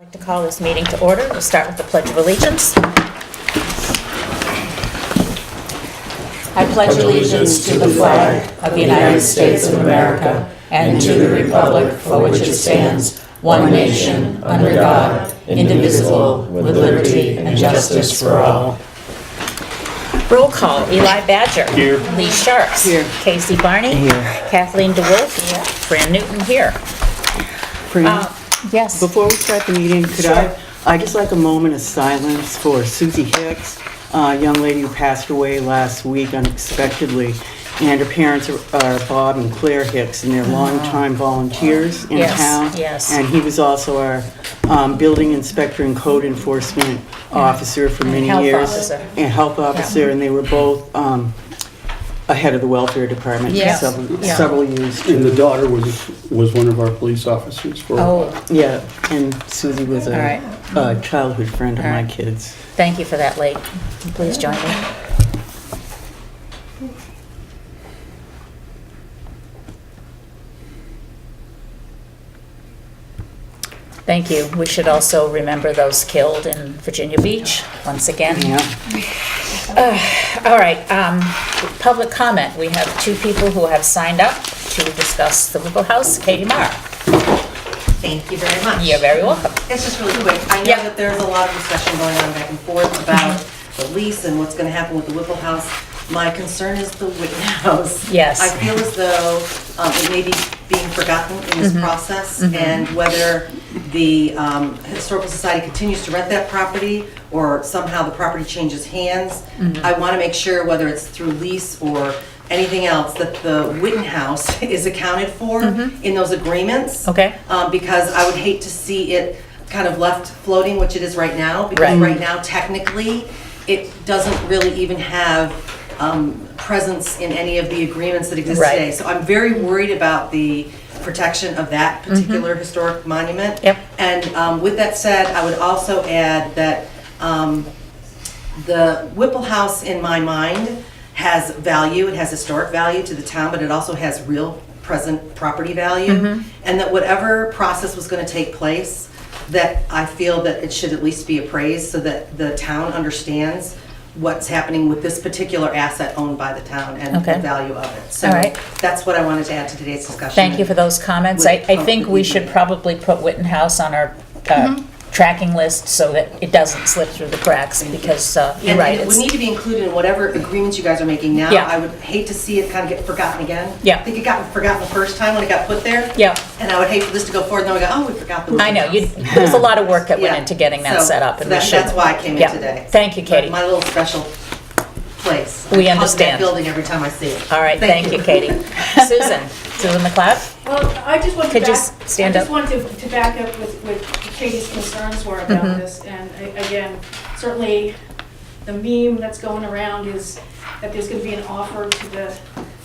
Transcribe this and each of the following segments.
I'd like to call this meeting to order. We'll start with the Pledge of Allegiance. I pledge allegiance to the flag of the United States of America and to the republic for which it stands, one nation, under God, indivisible, with liberty and justice for all. Roll call: Eli Badger. Here. Lee Sharps. Here. Casey Barney. Here. Kathleen DeWolf. Fran Newton here. Fran, Yes. before we start the meeting, could I just like a moment of silence for Susie Hicks, a young lady who passed away last week unexpectedly. And her parents are Bob and Claire Hicks, and they're longtime volunteers in Yes, town. yes. And he was also our building inspector and code enforcement officer for many health years. officer. And health officer, and they were both ahead of the welfare department Yeah. for Yeah. several years. And the daughter was one of our police officers for. Oh, Yeah, and Susie was All right. a childhood friend of All my right. kids. thank you for that, Lee. Please join me. Thank you. We should also remember those killed in Virginia Beach, once again. Yeah. All right, public comment. We have two people who have signed up to discuss the Whipple House. Katie Marr. Thank you very much. You're very welcome. It's just really quick. I know Yeah. that there's a lot of discussion going on back and forth about the lease and what's going to happen with the Whipple House. My concern is the Whitney House. Yes. I feel as though it may be being forgotten in this process, and whether the Historical Society continues to rent that property or somehow the property changes hands. I want to make sure, whether it's through lease or anything else, that the Whitten House is accounted for in those agreements. Okay. Because I would hate to see it kind of left floating, which it is right now, because Right. right now, technically, it doesn't really even have presence in any of the agreements that exist Right. today. So I'm very worried about the protection of that particular historic monument. Yep. And with that said, I would also add that the Whipple House, in my mind, has value. It has historic value to the town, but it also has real present property value. And that whatever process was going to take place, that I feel that it should at least be appraised so that the town understands what's happening with this particular asset owned by the town and Okay. the value of it. So All right. that's what I wanted to add to today's discussion. Thank you for those comments. I think we should probably put Whitten House on our tracking list so that it doesn't slip through the cracks, because you're And right. it would it's- need to be included in whatever agreements you guys are making now. Yeah. I would hate to see it kind of get forgotten again. Yeah. I think it got forgotten the first time when it got put there. Yeah. And I would hate for this to go forward, and then we go, oh, we forgot the. I know, Whittle there was a lot of work that went Yeah. into getting that So set up, and we should. that's why I came in Yeah. today. Thank you, Katie. My little special place. We I hug understand. that building every time I see it. All right, thank you, Katie. Susan McLeod? Well, I just want to Could you back, stand I up? just want to back up with Katie's concerns were about this. And again, certainly the meme that's going around is that there's going to be an offer to the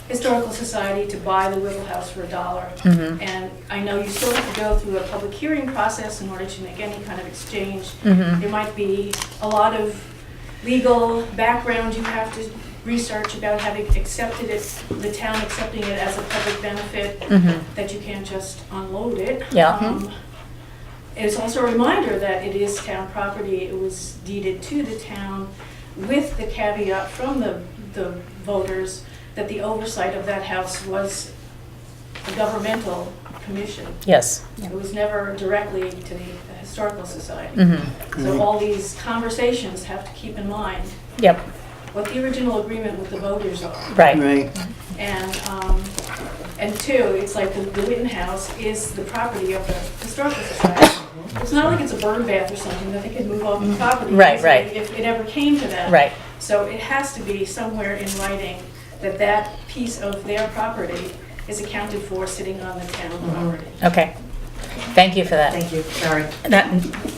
Historical Society to buy the Whipple House for $1. And I know you still have to go through a public hearing process in order to make any kind of exchange. There might be a lot of legal background you have to research about having accepted it, the town accepting it as a public benefit, that you can't just unload it. Yeah. It's also a reminder that it is town property. It was deeded to the town with the caveat from the voters that the oversight of that house was a governmental commission. Yes. It was never directly to the Historical Society. So all these conversations have to keep in mind Yep, what the original agreement with the voters are. right. Right. And two, it's like the Whitten House is the property of the Historical Society. It's not like it's a bird bath or something that they could move off the property. Right, easily right. If it ever came to that. Right. So it has to be somewhere in writing that that piece of their property is accounted for sitting on the town property. Okay. Thank you for that. Thank you, sorry.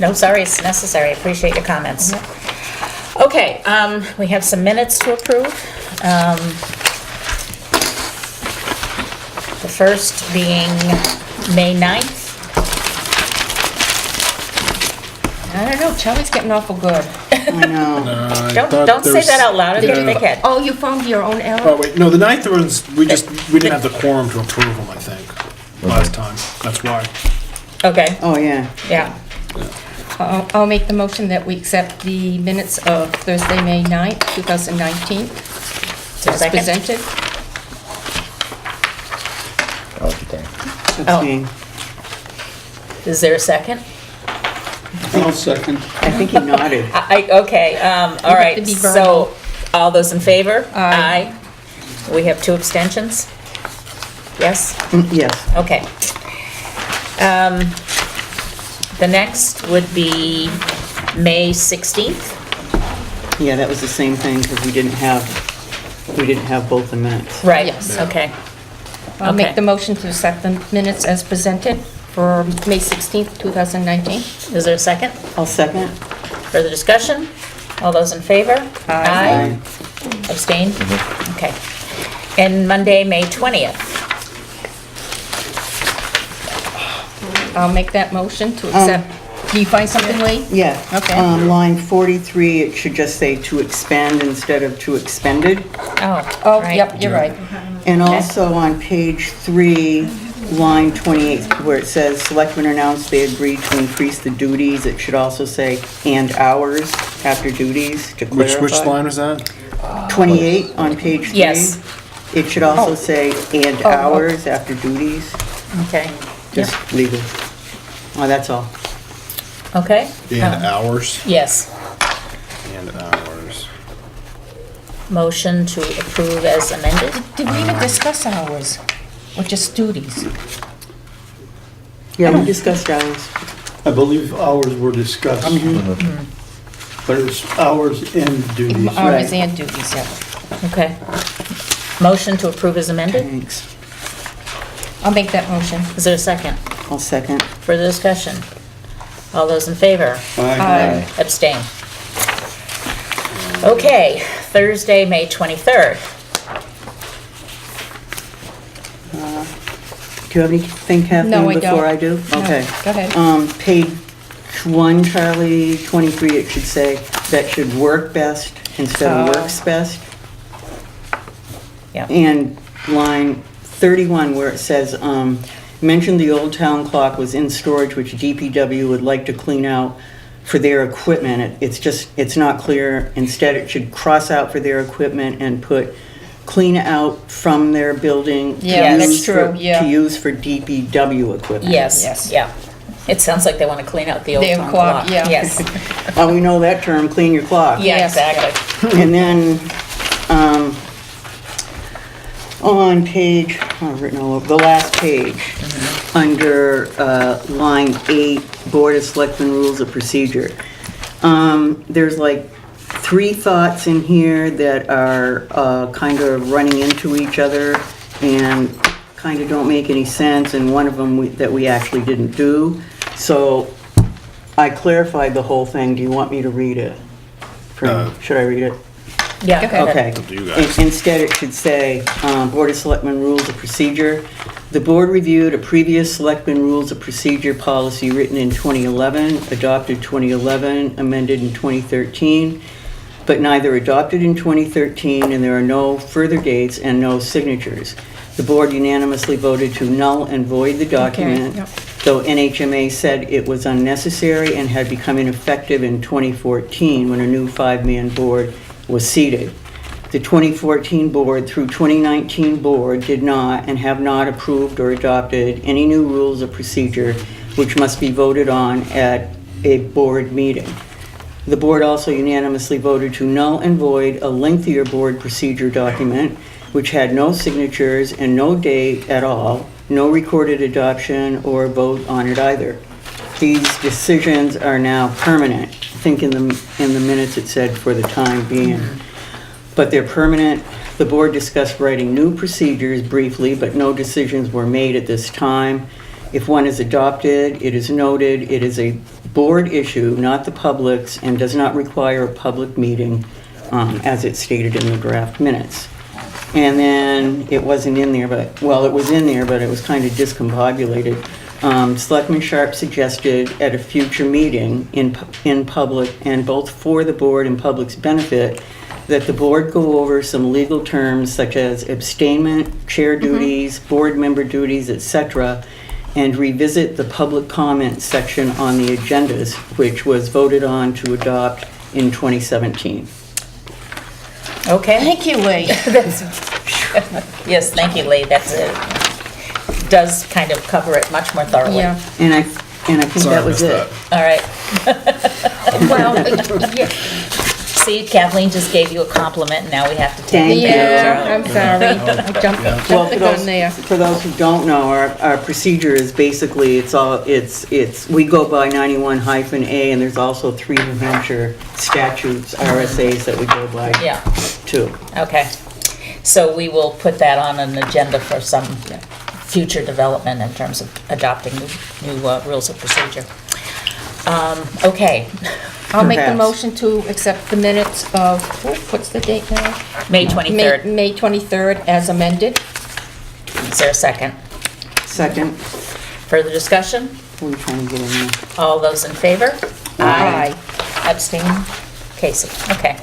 No, sorry, it's necessary. Appreciate your comments. Okay, we have some minutes to approve. The first being May 9th. I don't know, Charlie's getting awful good. I know. Don't say that out loud, it'll get a big head. Oh, you found your own error? Oh, wait, no, the 9th was, we didn't have the quorum to approve them, I think, last time. That's why. Okay, Oh, yeah. yeah. I'll make the motion that we accept the minutes of Thursday, May 9th, 2019, there a as second? presented. Okay. Abstain. Is there a second? I'll second. I think he nodded. Okay, all right, to be so, verbal. all those in favor? Aye. We have 2 abstentions? Yes? Yes. Okay. The next would be May 16th. Yeah, that was the same thing, because we didn't have both the minutes. Right, Yes. okay. I'll Okay. make the motion to accept the minutes as presented for May 16th, 2019. Is there a second? I'll second. Further discussion? All those in favor? Aye. Abstain? Okay. And Monday, May 20th. I'll make that motion to accept. Do you find something, Lee? Yeah. Okay. Line 43, it should just say to expend instead of to expended. Oh, right. yep, you're right. And also on page 3, line 28, where it says selectmen announced they agreed to increase the duties, it should also say and hours after duties to clarify. Which line was that? 28 on page 3. Yes. It should also say and hours after duties, Okay. just legal. Oh, that's all. Okay? And hours. Yes. And hours. Motion to approve as amended? Did we even discuss hours, or just duties? Yeah, we discussed hours. I believe hours were discussed. But it's hours and duties. Hours and duties, yeah. Okay. Motion to approve as amended? Thanks. I'll make that motion. Is there a second? I'll second. Further discussion? All those in favor? Aye. Abstain. Okay, Thursday, May 23rd. Do you have anything, Kathleen, No, I don't. before I do? No, Okay. go ahead. Page 1, Charlie, 23, it should say, that should work best instead of works best. Yeah. And line 31, where it says, mentioned the old town clock was in storage, which DPW would like to clean out for their equipment. It's not clear. Instead, it should cross out for their equipment and put clean out from their building. to Yeah, that's use true, for- yeah. To use for DPW equipment. Yes, Yes. yeah. It sounds like they want to clean out the old The town clock, clock. yeah. Yes. Oh, we know that term, clean your clock. Yeah, Yes. exactly. And then, on page, written all over, the last page, under line 8, Board of Selectmen Rules of Procedure. There's like 3 thoughts in here that are kind of running into each other and kind of don't make any sense, and one of them that we actually didn't do. So I clarified the whole thing. Do you want me to read it? Should I read it? Yeah. Okay. Okay. Up to you guys. Instead, it should say, Board of Selectmen Rules of Procedure. The board reviewed a previous Selectmen Rules of Procedure policy written in 2011, adopted 2011, amended in 2013, but neither adopted in 2013, and there are no further dates and no signatures. The board unanimously voted to null and void the document, yep. though NHMA said it was unnecessary and had become ineffective in 2014 when a new 5-man board was seated. The 2014 board through 2019 board did not and have not approved or adopted any new rules of procedure which must be voted on at a board meeting. The board also unanimously voted to null and void a lengthier board procedure document which had no signatures and no date at all, no recorded adoption or vote on it either. These decisions are now permanent. I think in the minutes it said for the time being. But they're permanent. The board discussed writing new procedures briefly, but no decisions were made at this time. If one is adopted, it is noted it is a board issue, not the public's, and does not require a public meeting, as it's stated in the draft minutes. And then it wasn't in there, but, well, it was in there, but it was kind of discombobulated. Selectman Sharp suggested at a future meeting in public, and both for the board and public's benefit, that the board go over some legal terms such as abstainment, chair duties, board member duties, etc., and revisit the public comment section on the agendas, which was voted on to adopt in 2017. Okay. Thank you, Lee. Yes, thank you, Lee. That's it. Does kind of cover it much more thoroughly. Yeah, And I think Sorry, that I was missed it. that. All right. well, yeah. See, Kathleen just gave you a compliment, and now we have to take Thank it you. back. Yeah, I'm sorry. I jumped Well, the gun there. for those who don't know, our procedure is basically, we go by 91-A, and there's also 3 New Hampshire statutes, RSAs, that we go by Yeah, too. okay. So we will put that on an agenda for some future development in terms of adopting new rules of procedure. Okay, I'll make the Perhaps. motion to accept the minutes of, what's the date now? May 23rd. May 23rd as amended. Is there a second? Second, Further discussion? what are we trying to get in there? All those in favor? Aye. Abstain? Casey, okay.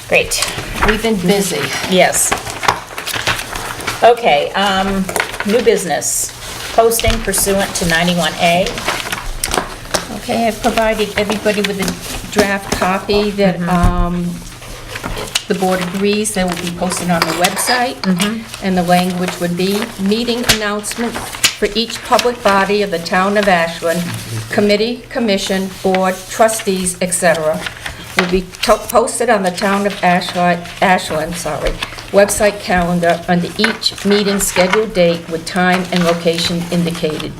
Great, We've been busy. yes. Okay, new business, posting pursuant to 91A. Okay, I've provided everybody with a draft copy that the board agrees that will be posted on the website. And the language would be, meeting announcement for each public body of the town of Ashland, committee, commission, board, trustees, etc., will be posted on the town of Ashland, website calendar under each meeting scheduled date with time and location indicated.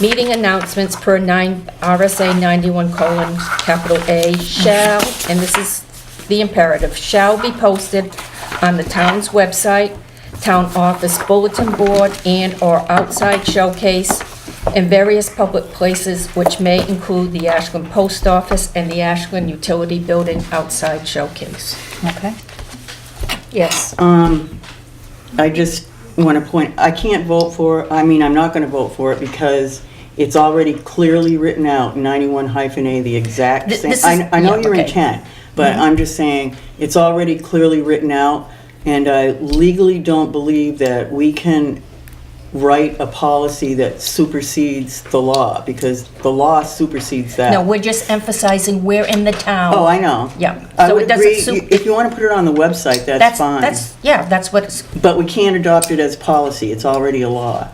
Meeting announcements per RSA 91:A shall, and this is the imperative, shall be posted on the town's website, town office bulletin board, and/or outside showcase in various public places, which may include the Ashland Post Office and the Ashland Utility Building outside showcase. Okay. Yes. I just want to point, I can't vote for, I'm not going to vote for it because it's already clearly written out, 91-A, the exact This same. is- I know yeah, your okay. intent, but I'm just saying, it's already clearly written out, and I legally don't believe that we can write a policy that supersedes the law, because the law supersedes that. No, we're just emphasizing we're in the town. Oh, I know. Yeah. I So would it doesn't agree, suit- if you want to put it on the website, that's fine. That's what it's, But we can't adopt it as policy, it's already a law.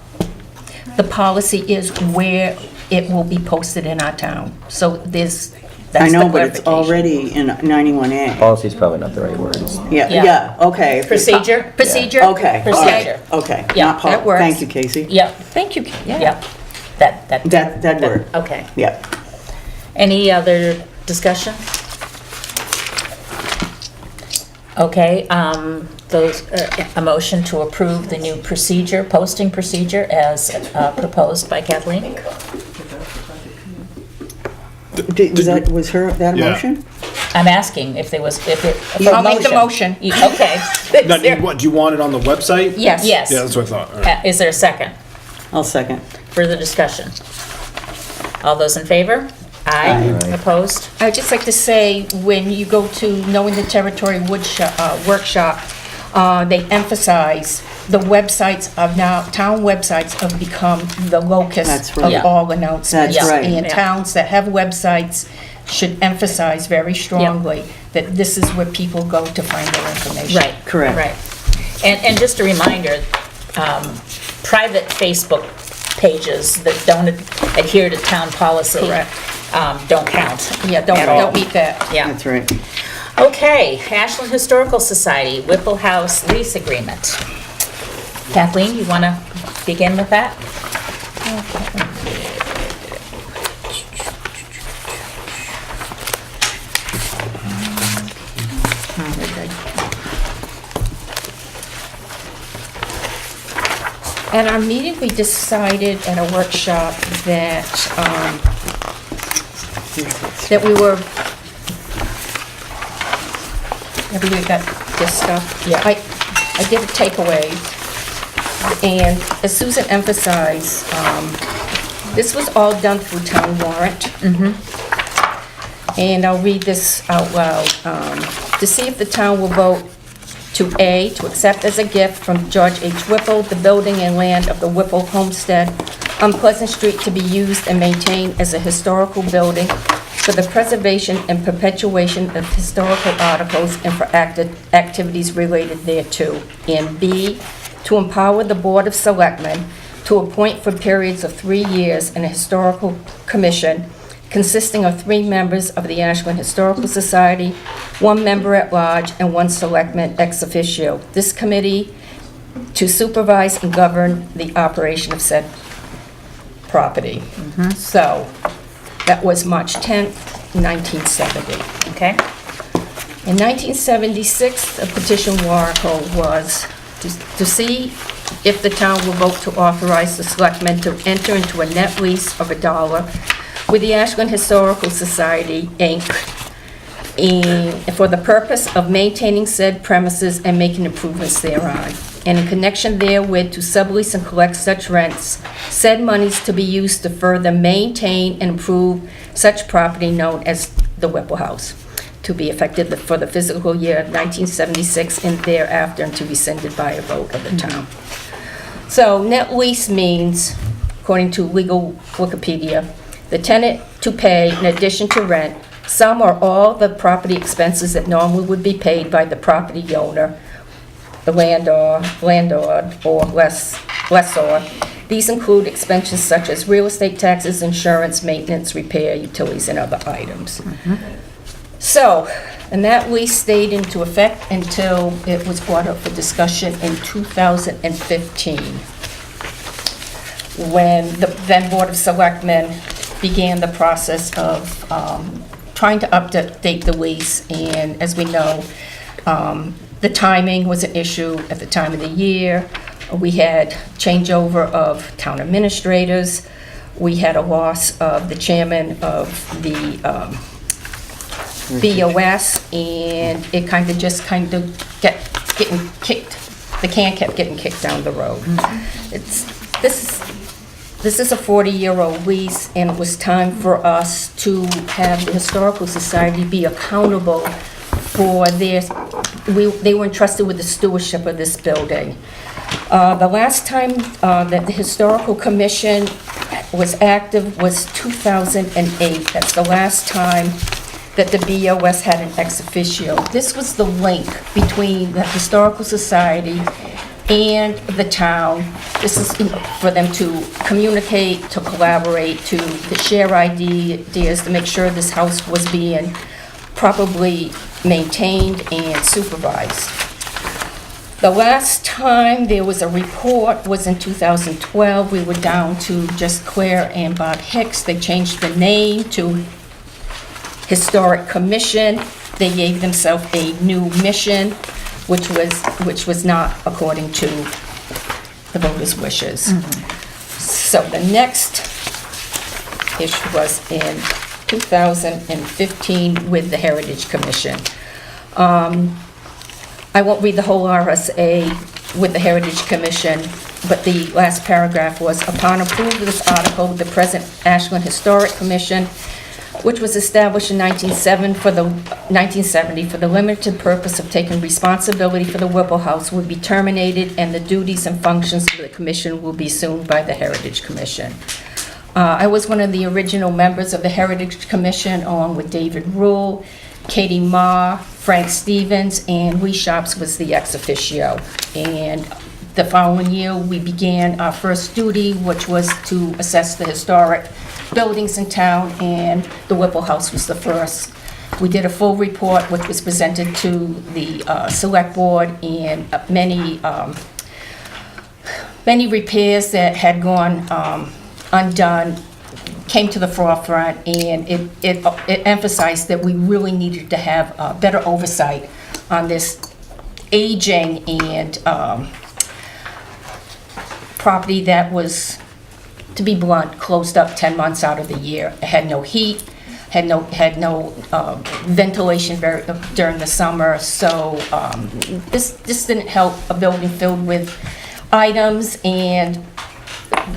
the policy is where it will be posted in our town. So that's the I know, but it's clarification. already in 91A. Policy's probably not the right word. Yeah. Yeah, okay. Procedure? Okay, all right, Procedure. okay. Yeah, Not that works. Thank you, Casey. Yep, Thank you. yep. That. That word, Okay. yeah. Any other discussion? Okay, a motion to approve the new procedure, posting procedure as proposed by Kathleen? Was that a Yeah. motion? I'm asking if there was, I'll make the motion. Okay. Now, Is there- do you want it on the website? Yes. Yes. Yeah, that's what I thought. All right. Is there a second? I'll second. Further discussion? All those in favor? Aye. Aye. Opposed? I'd just like to say, when you go to Knowing the Territory workshop, they emphasize the websites of now, town websites have become the locus That's of right. Yeah. all announcements. That's right. And Yeah. towns that have websites should emphasize very strongly that this is where people go to find their information. Right. Correct. Right. And just a reminder, private Facebook pages that don't adhere to town policy. Correct. Don't count. Yeah, at all. don't meet that. Yeah. That's right. Okay, Ashland Historical Society, Whipple House lease agreement. Kathleen, you want to begin with that? At our meeting, we decided at a workshop that, that we were, maybe we got this stuff. Yeah. I did a takeaway, and as Susan emphasized, this was all done through town warrant. And I'll read this out loud. To see if the town will vote to A, to accept as a gift from George H. Whipple the building and land of the Whipple Homestead on Pleasant Street to be used and maintained as a historical building for the preservation and perpetuation of historical articles and for activities related thereto. And B, to empower the Board of Selectmen to appoint for periods of 3 years an historical commission consisting of 3 members of the Ashland Historical Society, 1 member at large, and 1 selectman ex officio. This committee to supervise and govern the operation of said property. So, that was March 10th, 1970. Okay? In 1976, a petition warrant was to see if the town will vote to authorize the selectmen to enter into a net lease of $1 with the Ashland Historical Society, Inc., for the purpose of maintaining said premises and making improvements thereon, and in connection therewith to sublease and collect such rents, said monies to be used to further maintain and improve such property known as the Whipple House, to be effective for the fiscal year 1976 and thereafter, and to be rescinded by a vote of the town. So net lease means, according to legal Wikipedia, the tenant to pay, in addition to rent, some or all the property expenses that normally would be paid by the property owner, the landlord or lessor. These include expenses such as real estate taxes, insurance, maintenance, repair, utilities, and other items. So, and that lease stayed into effect until it was brought up for discussion in 2015, when the then Board of Selectmen began the process of trying to update the lease. And as we know, the timing was an issue at the time of the year. We had changeover of town administrators. We had a loss of the chairman of the BOS, and it kind of getting kicked. The can kept getting kicked down the road. This is a 40-year-old lease, and it was time for us to have the Historical Society be accountable for their, they were entrusted with the stewardship of this building. The last time that the Historical Commission was active was 2008. That's the last time that the BOS had an ex officio. This was the link between the Historical Society and the town. This is for them to communicate, to collaborate, to share ideas, to make sure this house was being properly maintained and supervised. The last time there was a report was in 2012. We were down to just Claire and Bob Hicks. They changed the name to Historic Commission. They gave themselves a new mission, which was not according to the voters' wishes. So the next issue was in 2015 with the Heritage Commission. I won't read the whole RSA with the Heritage Commission, but the last paragraph was, upon approval of this article, the present Ashland Historic Commission, which was established in 1970 for the limited purpose of taking responsibility for the Whipple House, will be terminated, and the duties and functions of the commission will be assumed by the Heritage Commission. I was one of the original members of the Heritage Commission, along with David Rule, Katie Ma, Frank Stevens, and Lee Shops was the ex officio. And the following year, we began our first duty, which was to assess the historic buildings in town, and the Whipple House was the first. We did a full report, which was presented to the select board, and many repairs that had gone undone came to the forefront, and it emphasized that we really needed to have better oversight on this aging and property that was, to be blunt, closed up 10 months out of the year. It had no heat, had no ventilation during the summer, so this didn't help a building filled with items and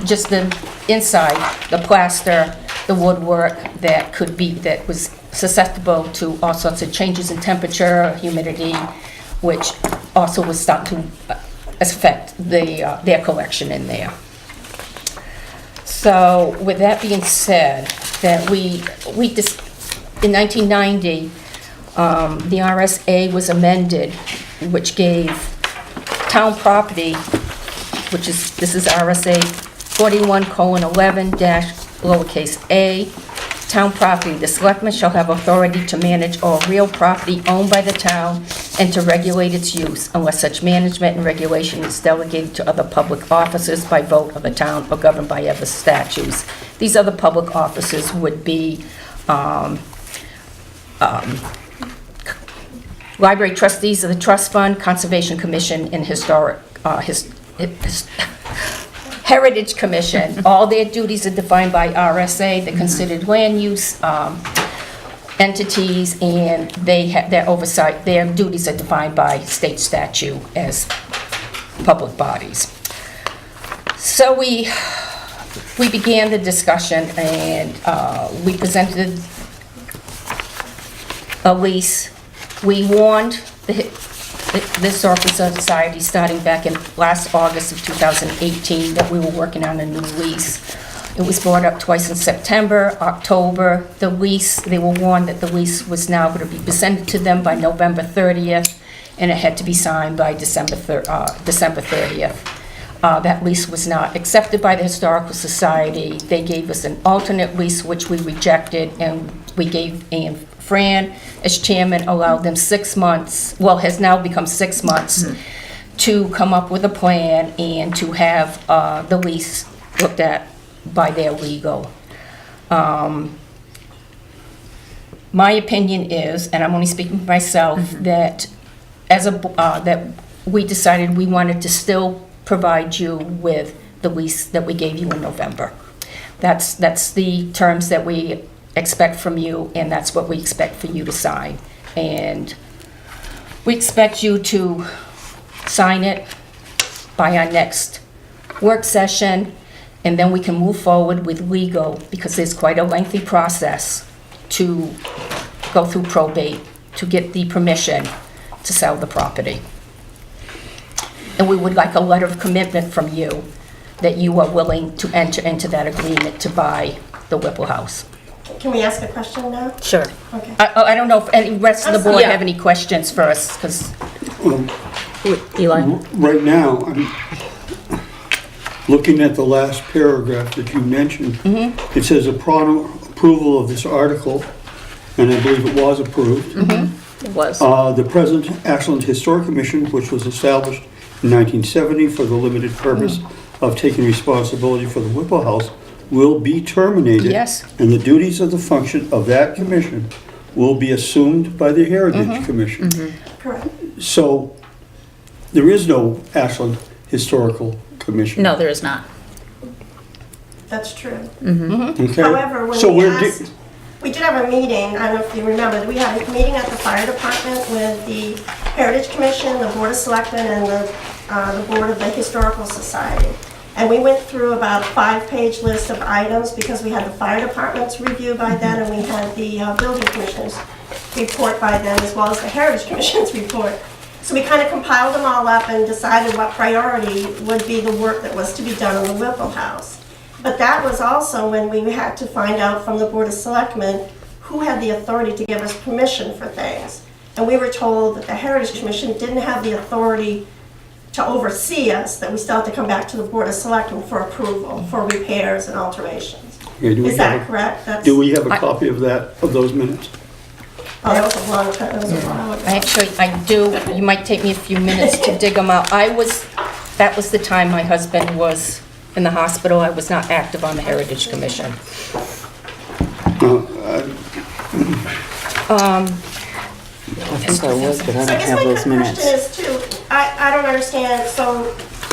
just the inside, the plaster, the woodwork that was susceptible to all sorts of changes in temperature, humidity, which also was starting to affect their collection in there. So with that being said, that in 1990, the RSA was amended, which gave town property, this is RSA 41:11 lowercase a, town property, the selectmen shall have authority to manage all real property owned by the town and to regulate its use unless such management and regulation is delegated to other public officers by vote of the town or governed by other statutes. These other public officers would be library trustees of the trust fund, conservation commission, and Heritage Commission. All their duties are defined by RSA. They're considered land use entities, and they have their oversight. Their duties are defined by state statute as public bodies. So we began the discussion, and we presented a lease. We warned the Historical Society, starting back in last August of 2018, that we were working on a new lease. It was brought up twice in September, October. The lease, they were warned that the lease was now going to be presented to them by November 30th, and it had to be signed by December 30th. That lease was not accepted by the Historical Society. They gave us an alternate lease, which we rejected, and we gave Fran, as chairman, allowed them 6 months, well, has now become 6 months, to come up with a plan and to have the lease looked at by their legal. My opinion is, and I'm only speaking for myself, that that we decided we wanted to still provide you with the lease that we gave you in November. That's the terms that we expect from you, and that's what we expect for you to sign. And we expect you to sign it by our next work session, and then we can move forward with legal, because there's quite a lengthy process to go through probate to get the permission to sell the property. And we would like a letter of commitment from you that you are willing to enter into that agreement to buy the Whipple house. Can we ask a question now? Sure. Okay. I don't know if any rest of the board Yeah. have any questions for us, because Eli? Right now, I'm looking at the last paragraph that you mentioned. It says upon approval of this article, and I believe it was approved. It was. The present Ashland Historic Commission, which was established in 1970 for the limited purpose of taking responsibility for the Whipple House, will be terminated. Yes. And the duties of the function of that commission will be assumed by the Heritage Commission. Correct. So, there is no Ashland Historical Commission. No, there is not. That's true. Okay? However, when So we we're asked, we did have a meeting, I don't know if you remember, we had a meeting at the fire department with the Heritage Commission, the Board of Selectmen, and the Board of the Historical Society. And we went through about a 5-page list of items, because we had the fire department's review by then, and we had the building commissioner's report by then, as well as the Heritage Commission's report. So we kind of compiled them all up and decided what priority would be the work that was to be done on the Whipple house. But that was also when we had to find out from the Board of Selectmen who had the authority to give us permission for things. And we were told that the Heritage Commission didn't have the authority to oversee us, that we still have to come back to the Board of Selectmen for approval, for repairs and alterations. Okay, do we Is have that a- correct? That's, Do we have a copy of that, of those minutes? oh, that was a long time, that was a while ago. actually, I do. You might take me a few minutes to dig them out. That was the time my husband was in the hospital. I was not active on the Heritage Commission. I think I was, but I So I don't guess have my those question minutes. is too, I don't understand, so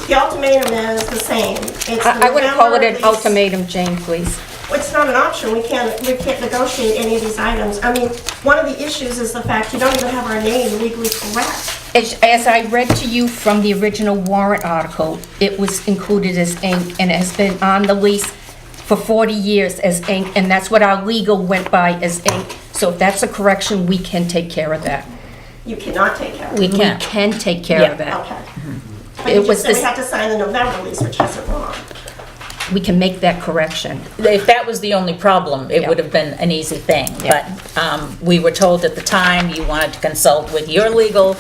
the ultimatum is the same. It's I wouldn't call it an November lease. ultimatum, Jane, please. It's not an option, we can't negotiate any of these items. I mean, one of the issues is the fact you don't even have our name legally correct. As I read to you from the original warrant article, it was included as Inc., and it has been on the lease for 40 years as Inc., and that's what our legal went by as Inc. So if that's a correction, we can take care of that. You cannot take care of it. We We can. can take care of that. Okay. But It you was just said we this- have to sign the November lease, which has it wrong. We can make that correction. If that was the only problem, it Yeah. would have been an easy thing. Yeah. But we were told at the time you wanted to consult with your legal.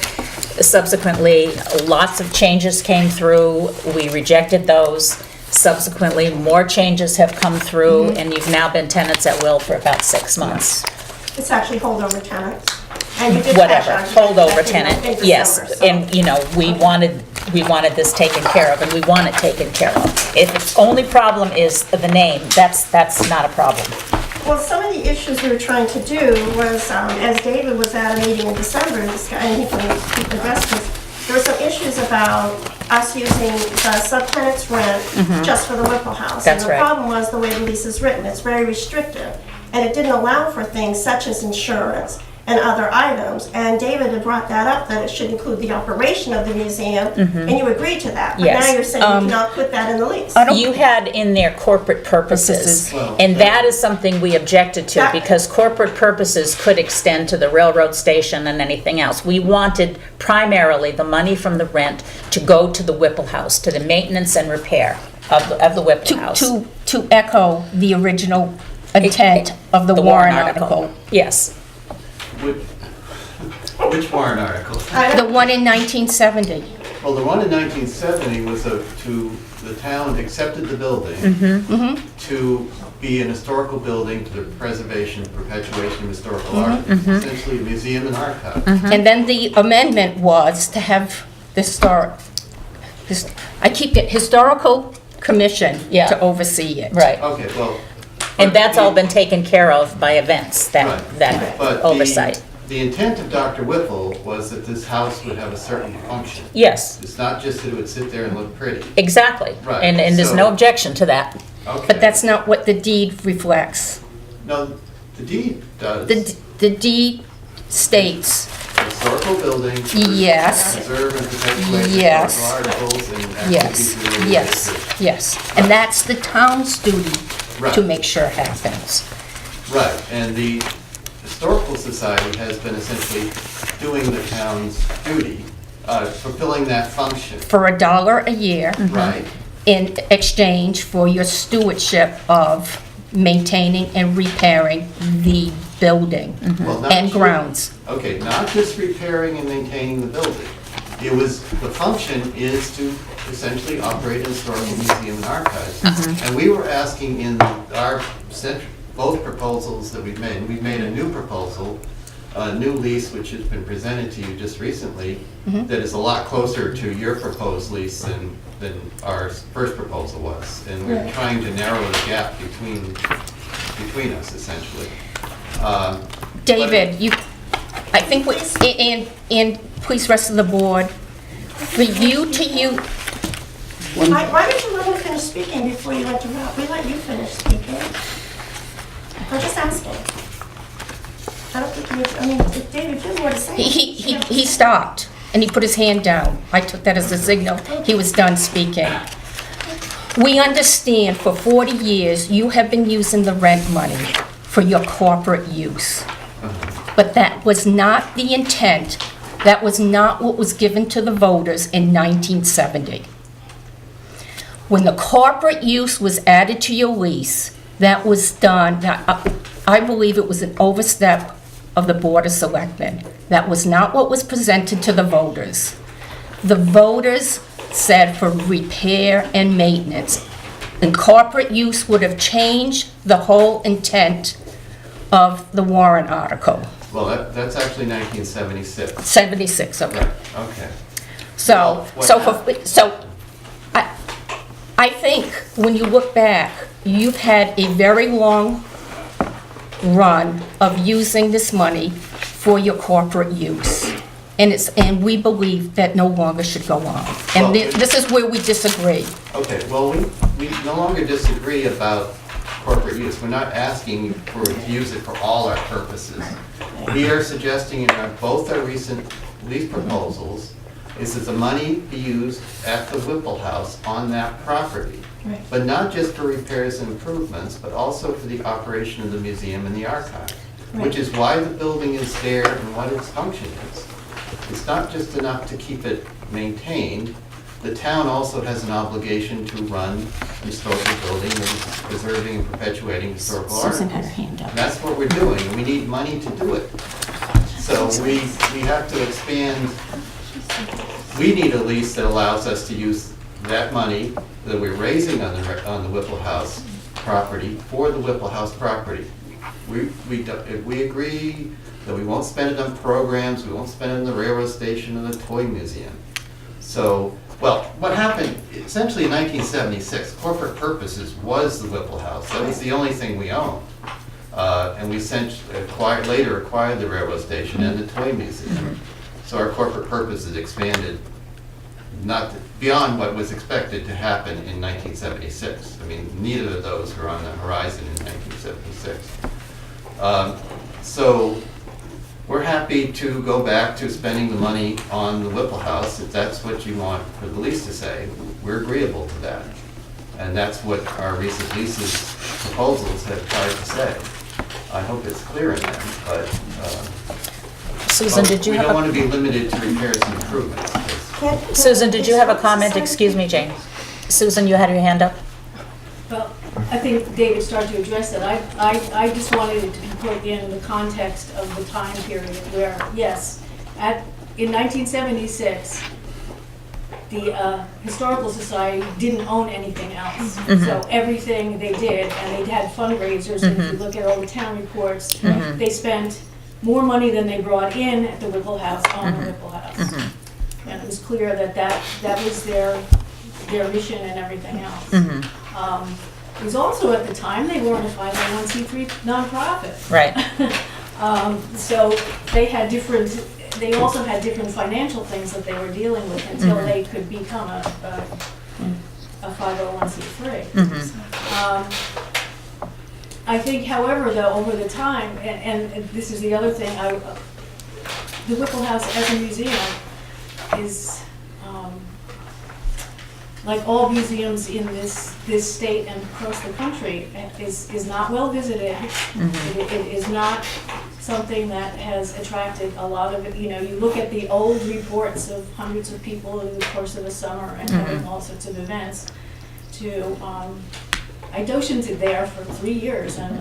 Subsequently, lots of changes came through. We rejected those. Subsequently, more changes have come through, and you've now been tenants at will for about 6 months. It's actually holdover tenants. And you did Whatever, cash out holdover that in tenant, yes. December, so- And, you know, we wanted this taken care of, and we want it taken care of. If the only problem is the name, that's not a problem. Well, some of the issues we were trying to do was, as David was at a meeting in December, and he can address this, there were some issues about us using the subtenant's rent just for the Whipple house. That's right. And the problem was the way the lease is written, it's very restrictive. And it didn't allow for things such as insurance and other items. And David had brought that up, that it should include the operation of the museum, and you agreed to that. But Yes. now you're saying you cannot put that in the lease. You had in there corporate purposes, Purposes. and that is something we objected to, That- because corporate purposes could extend to the railroad station and anything else. We wanted primarily the money from the rent to go to the Whipple House, to the maintenance and repair of the Whipple House. To echo the original intent of the warrant article. Yes. Which warrant article? The one in 1970. Well, the one in 1970 was to, the town accepted the building to be an historical building to the preservation, perpetuation of historical art, essentially a museum and archive. And then the amendment was to have the historical commission Yeah. to oversee it. Right. Okay, well. And but that's all the- been taken care of by events, Right. that but oversight. The intent of Dr. Whipple was that this house would have a certain function. Yes, It's not just that it would sit there and look pretty. exactly. Right, And there's so- no objection to that. Okay. But that's not what the deed reflects. No, the deed does. The deed states, Historical building. Yes. Preserve and perpetuate Yes. historical articles and yes, activities related yes, to it. yes. And that's the town's duty to Right. make sure it happens. Right, and the Historical Society has been essentially doing the town's duty, fulfilling that function. For $1 a year Right, in exchange for your stewardship of maintaining and repairing the building Well, not and ju- grounds. Okay, not just repairing and maintaining the building. The function is to essentially operate a historical museum and archives. And we were asking in both proposals that we've made a new proposal, a new lease which has been presented to you just recently, that is a lot closer to your proposed lease than our first proposal was. And we're trying to narrow the gap between us essentially. David, I think, and please rest of the board, for you to use, Why did you let me finish speaking before you interrupt? We let you finish speaking. I'm just asking. I don't think you need, I mean, David, you have more to say. he stopped and he put his hand down. I took that as a signal he was done speaking. We understand for 40 years you have been using the rent money for your corporate use. But that was not the intent. That was not what was given to the voters in 1970. When the corporate use was added to your lease, that was done, I believe it was an overstep of the Board of Selectmen. That was not what was presented to the voters. The voters said for repair and maintenance. And corporate use would have changed the whole intent of the warrant article. Well, that's actually 1976. 76 of it. Okay. So, I think when you look back, you've had a very long run of using this money for your corporate use. And we believe that no longer should go on. And this is where we disagree. Okay, well, we no longer disagree about corporate use. We're not asking to use it for all our purposes. We are suggesting in both our recent lease proposals is that the money be used at the Whipple House on that property. Right. But not just for repairs and improvements, but also for the operation of the museum and the archive, which is why the building is there and what its function is. it's not just enough to keep it maintained. The town also has an obligation to run historical building and preserving and perpetuating historical Susan had articles. her hand up. And that's what we're doing, and we need money to do it. So we have to expand, we need a lease that allows us to use that money that we're raising on the Whipple House property for the Whipple House property. If we agree that we won't spend it on programs, we won't spend it on the railroad station and the toy museum. So, well, what happened, essentially in 1976, corporate purposes was the Whipple House. That was the only thing we owned. And we later acquired the railroad station and the toy museum. So our corporate purpose has expanded beyond what was expected to happen in 1976. I mean, neither of those were on the horizon in 1976. So we're happy to go back to spending the money on the Whipple House, if that's what you want for the lease to say. We're agreeable to that. And that's what our recent leases proposals have tried to say. I hope it's clear in them, but Susan, did you we have don't a... want to be limited to repairs and improvements. Susan, did you have a comment? Excuse me, Jane. Susan, you had your hand up? Well, I think David started to address that. I just wanted it to be put in the context of the time period where, yes, in 1976, the Historical Society didn't own anything else. So everything they did, and they had fundraisers, and if you look at all the town reports, they spent more money than they brought in at the Whipple House on the Whipple House. And it was clear that that was their mission and everything else. It was also at the time, they weren't a 501c3 nonprofit. Right. So they also had different financial things that they were dealing with until they could become a 501c3. I think, however, though, over the time, and this is the other thing, the Whipple House as a museum is, like all museums in this state and across the country, is not well visited. It is not something that has attracted a lot of, you look at the old reports of hundreds of people in the course of the summer and having all sorts of events I docented there for 3 years, and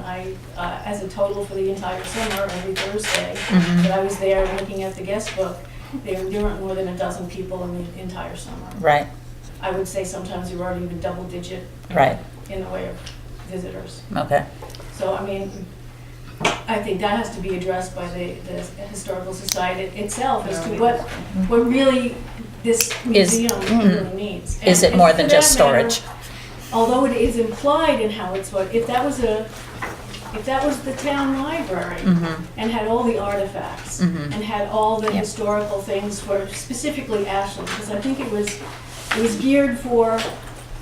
as a total for the entire summer, every Thursday that I was there looking at the guest book, there weren't more than a dozen people in the entire summer. Right. I would say sometimes you weren't even double digit Right. in the way of visitors. Okay. So, I mean, I think that has to be addressed by the Historical Society itself as to what really this museum really needs. Is it And more for than that just matter, storage? although it is implied in how it's what, if that was the town library and had all the artifacts and had all the historical things for specifically Ashland, because I think it was geared for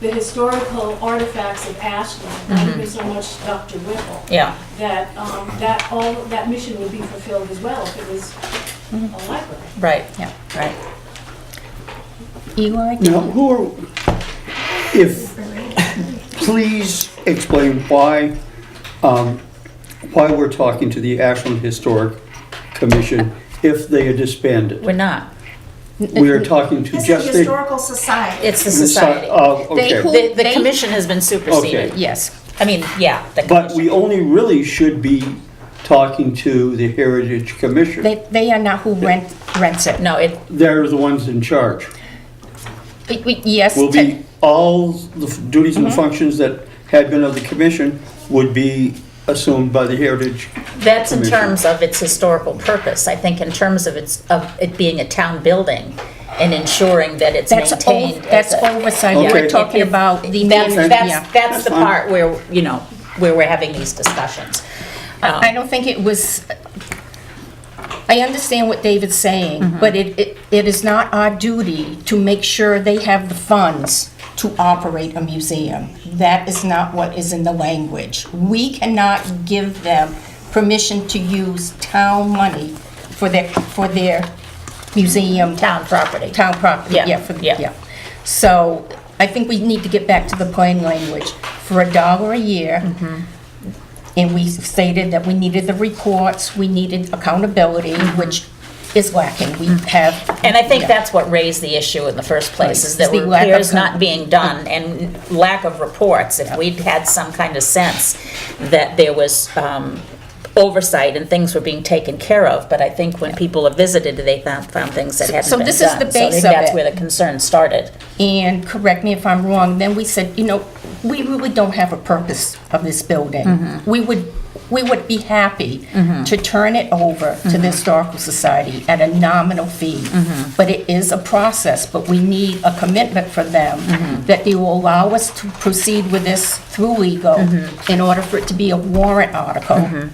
the historical artifacts of Ashland, not even so much Dr. Whipple. Yeah. That mission would be fulfilled as well if it was a library. Right. Yeah. Right. Eli? Now, please explain why we're talking to the Ashland Historic Commission if they are disbanded. We're not. We are talking to It's just a the... historical society. It's the society. Oh, okay. The commission has been superseded. Okay. Yes. I mean, yeah, the But commission. we only really should be talking to the Heritage Commission. They are not who rents it. No, They're the ones in charge. Yes. Will be all the duties and functions that had been of the commission would be assumed by the Heritage. that's in Commission. terms of its historical purpose. I think in terms of it being a town building and ensuring that it's maintained. That's oversight. Okay. We're talking about the That's That's the fine. part where we're having these discussions. I don't think it was, I understand what David's saying, but it is not our duty to make sure they have the funds to operate a museum. That is not what is in the language. We cannot give them permission to use town money for their museum. Town property. Town property, Yeah, yeah. yeah. So I think we need to get back to the plain language. For $1 a year, and we stated that we needed the reports, we needed accountability, which is lacking. We have. And I think that's what raised the issue in the first place, is that The lack of repairs not being done and lack of reports. If we'd had some kind of sense that there was oversight and things were being taken care of, but I think when people have visited, they found things that hadn't So been done. this is the So I base think of that's it. where the concern started. And correct me if I'm wrong, then we said, we really don't have a purpose of this building. We would be happy to turn it over to the Historical Society at a nominal fee. But it is a process, but we need a commitment from them that they will allow us to proceed with this through legal in order for it to be a warrant article.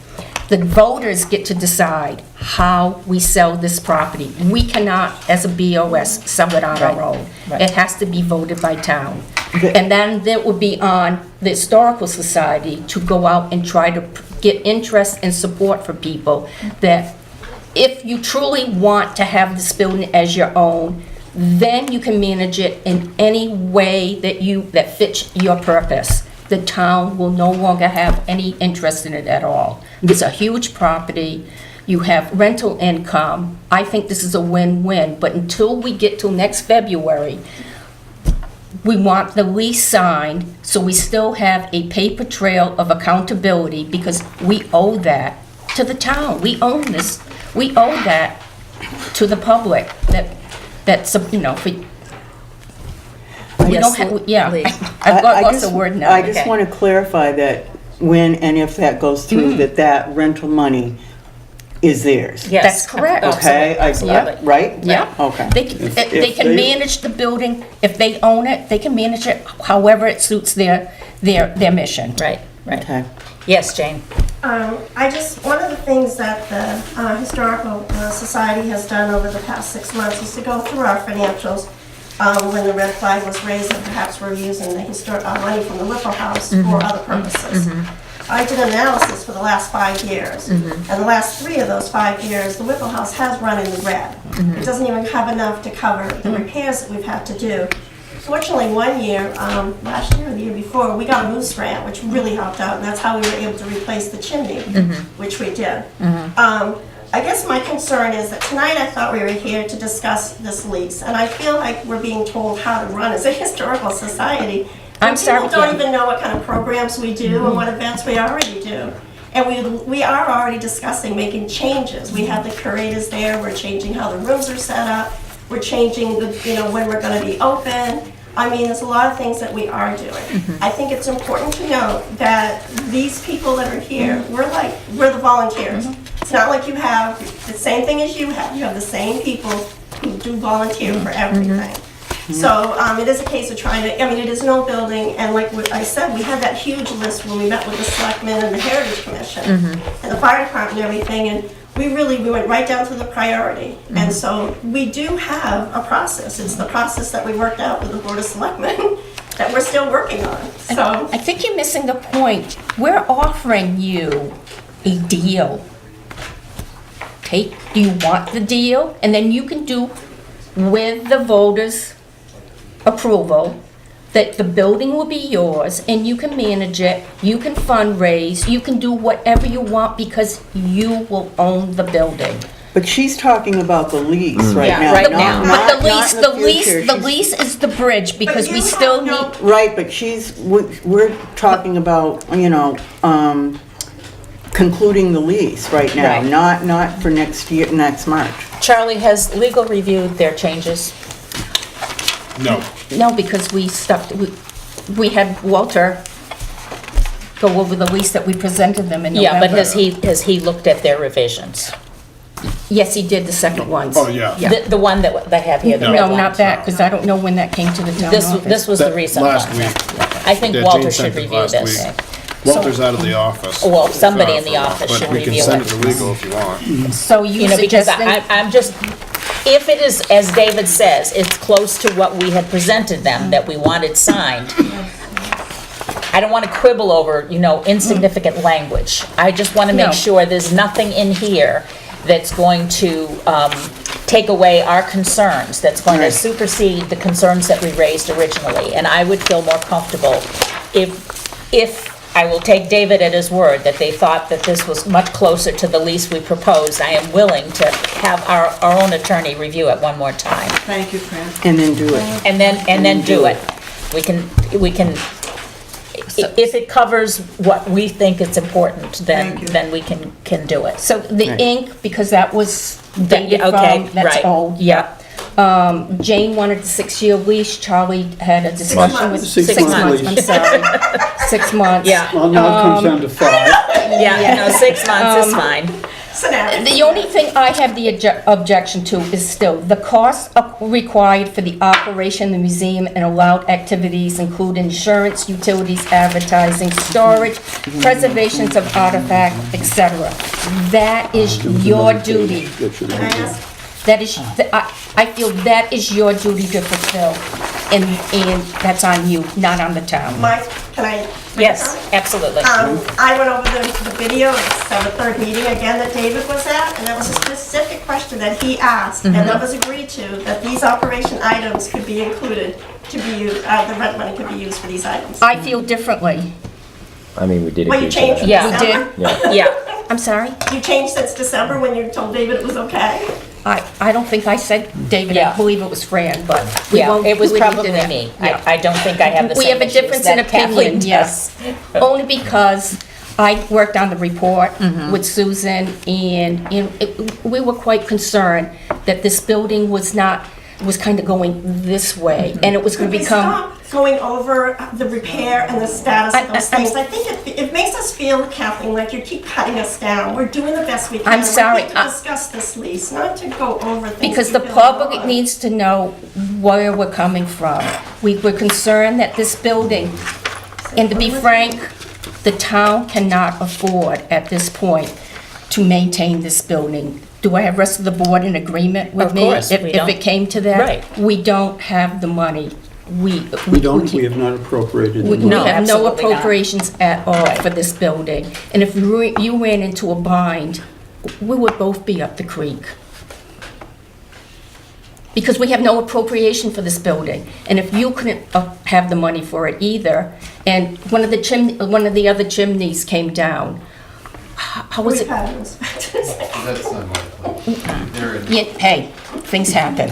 The voters get to decide how we sell this property. We cannot, as a BOS, sell it on our own. Right. It has to be voted by town. And then it would be on the Historical Society to go out and try to get interest and support for people that if you truly want to have this building as your own, then you can manage it in any way that fits your purpose. The town will no longer have any interest in it at all. It's a huge property. You have rental income. I think this is a win-win, but until we get till next February, we want the lease signed, so we still have a paper trail of accountability, because we owe that to the town. We own this. We owe that to the public, that's, for, we don't have, yeah. I've lost the word now. I just want to clarify that when and if that goes through, that rental money is theirs. Yes. That's correct. Okay, Absolutely. right? Yeah. Okay. They can manage the building, if they own it, they can manage it however it suits their mission. Right. Okay. Yes, Jane? One of the things that the Historical Society has done over the past 6 months is to go through our financials when the red flag was raised and perhaps we're using the money from the Whipple House for other purposes. I did an analysis for the last 5 years, and the last 3 of those 5 years, the Whipple House has run in the red. It doesn't even have enough to cover the repairs that we've had to do. Fortunately, one year, last year or the year before, we got a moose grant, which really helped out, and that's how we were able to replace the chimney, which we did. I guess my concern is that tonight I thought we were here to discuss this lease, and I feel like we're being told how to run as a historical society. I'm sorry, People don't Kim. even know what kind of programs we do and what events we already do. And we are already discussing making changes. We have the curators there, we're changing how the rooms are set up, we're changing when we're gonna be open. I mean, there's a lot of things that we are doing. I think it's important to note that these people that are here, we're the volunteers. It's not like you have the same thing as you have. You have the same people who do volunteer for everything. So it is a case of trying to, it is an old building, and like what I said, we had that huge list when we met with the Selectmen and the Heritage Commission and the fire department and everything, and we went right down to the priority. And so we do have a process. It's the process that we worked out with the Board of Selectmen that we're still working on. So I think you're missing the point. We're offering you a deal. Do you want the deal? And then you can do with the voters' approval that the building will be yours and you can manage it, you can fundraise, you can do whatever you want because you will own the building. But she's talking about the lease right now. Right not- now. not- But the not in future. the She's- lease is the bridge because But we you still have no- need, Right, but we're talking about, concluding the lease right now, Right. not for next year, next March. Charlie, has legal reviewed their changes? No. no, because we had Walter go over the lease that we presented them in November. Yeah, but has he looked at their revisions? Yes, he did the second ones. Oh, yeah. The one that they have here, the red No, line? not that, because I don't know when that came to the town This office. was the That recent one. last week. I think Yeah, Walter Jane should sent it review last this. week. Walter's out of the office. Well, somebody in For the a while, office should But we review can send it. it to legal if you want. So you Because suggesting, I'm just, if it is, as David says, it's close to what we had presented them, that we wanted signed, I don't want to quibble over, insignificant language. I just want to No. make sure there's nothing in here that's going to take away our concerns, that's going to Right. supersede the concerns that we raised originally. And I would feel more comfortable if I will take David at his word that they thought that this was much closer to the lease we proposed. I am willing to have our own attorney review it one more time, Thank you, Fran. And then do it. and then do it. We can, if it covers what we think is important, then we can do it. So the Right. ink, because that was dated Okay, from, that's right, old. yeah. Jane wanted a 6-year lease, Charlie had a discussion with. 6 months. months, I'm please. sorry, 6 months. Yeah. Well, now it comes down to 5. Yeah, no, 6 months is fine. Scenario. The only thing I have the objection to is still, the costs required for the operation of the museum and allowed activities include insurance, utilities, advertising, storage, preservations of artifacts, etc. That is your duty. Can I ask? That is, I feel that is your duty to fulfill, and that's on you, not on the town. Mike, can I? Yes, absolutely. I went over the video, it's the third meeting again that David was at, and there was a specific question that he asked, and that was agreed to, that these operation items could be included to be used, the rent money could be used for these items. I feel differently. I mean, we did Well, agree you to changed that. Yeah. You December? did? Yeah. Yeah, I'm sorry? You changed since December when you told David it was okay? I don't think I said David, I Yeah. believe it was Fran, but we yeah, won't. it was we didn't do probably that. me. Yeah. I don't think I have the We same have a issues difference in that Kathleen opinion, does. yes. Only because I worked on the report Mm-hmm. with Susan, and we were quite concerned that this building was kind of going this way, and it was going Could to we become. stop going over the repair and the status of those things? I think it makes us feel, Kathleen, like you keep cutting us down. We're doing the best we can. I'm sorry, We're here to discuss this lease, not to go over things. Because the we've been public over. needs to know where we're coming from. We're concerned that this building, and to be frank, the town cannot afford at this point to maintain this building. Do I have rest of the board in agreement with Of me? course, If we if don't. it came to that? Right. We don't have the money. We have not appropriated the We money. No, have no absolutely not. appropriations at all for this building. And if you ran into a bind, we would both be up the creek. Because we have no appropriation for this building. And if you couldn't have the money for it either, and one of the other chimneys came down, how was We've it? had inspectors. That's not my claim. They're in- Yeah, hey, things happen.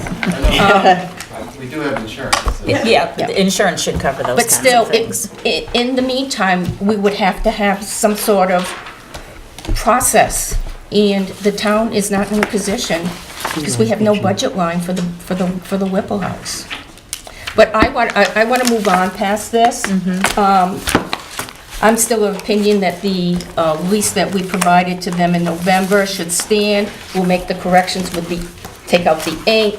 We do have insurance. so- Yeah, the insurance should cover those But kinds still, of things. in the meantime, we would have to have some sort of process. And the town is not in a position, because we have no budget line for the Whipple House. But I want to move on past this. I'm still of opinion that the lease that we provided to them in November should stand. We'll make the corrections with take out the ink,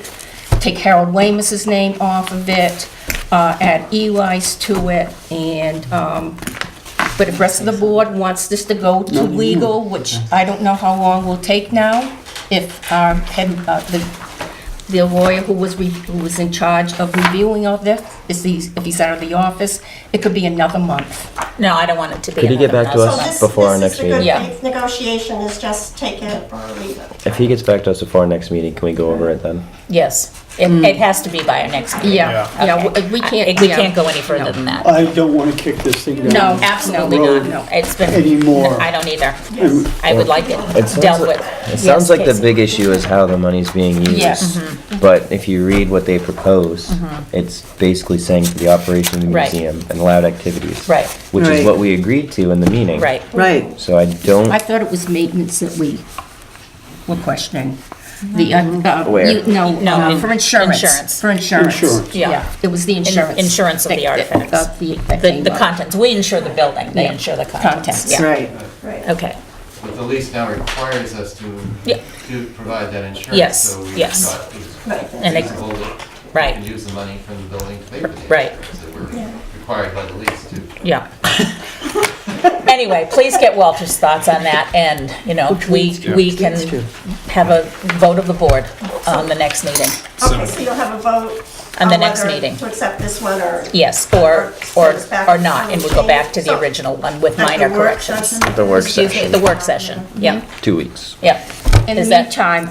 take Harold Weymouth's name off of it, add Eli's to it, and, but if the rest of the board wants this to go to legal, which I don't know how long will take now, if the lawyer who was in charge of reviewing all this, if he's out of the office, it could be another month. No, I don't want it to be. Could he get another back to month. So us this- before our this next is the meeting? good Yeah. faith negotiation is just take it or leave it. If he gets back to us before our next meeting, can we go over it then? Yes, it has to be by our next meeting. Yeah, Okay. we can't. We yeah. can't go any further than that. I don't want to kick this thing down. No. Absolutely road not. It's been. anymore. I don't either. And I would like it It sounds dealt like- with. It sounds Yes, like the Casey. big issue is how the money's being used. Yes. But if you read what they propose, it's basically saying for the operation of the Right. museum and allowed activities. Right. Which is Right. what we agreed to in the meeting. Right. Right. So I don't, I thought it was maintenance that we were questioning. The, Where? No, for insurance. insurance. For insurance. Insurance. Yeah. It was the insurance. Insurance of the artifacts. The contents, we insure the building, they Yeah. insure the contents. Contents. Yeah. Right. Okay, But the lease now requires us Yeah. to provide that insurance. Yes, So we yes. thought it Right. And was it- feasible that right. we could use the money from the building to pay for the Right. insurance that we're required by the lease to. yeah. Anyway, please get Walter's thoughts on that, and, we can leads to? have a vote of the board on the next meeting. Okay, so you'll have a vote On the next whether meeting. to accept this one or. Yes, or not, and we'll go back to the original one with At the minor work corrections. session? the work Excuse me, session, the work session, yeah, 2 weeks. yeah. In the Is that- meantime,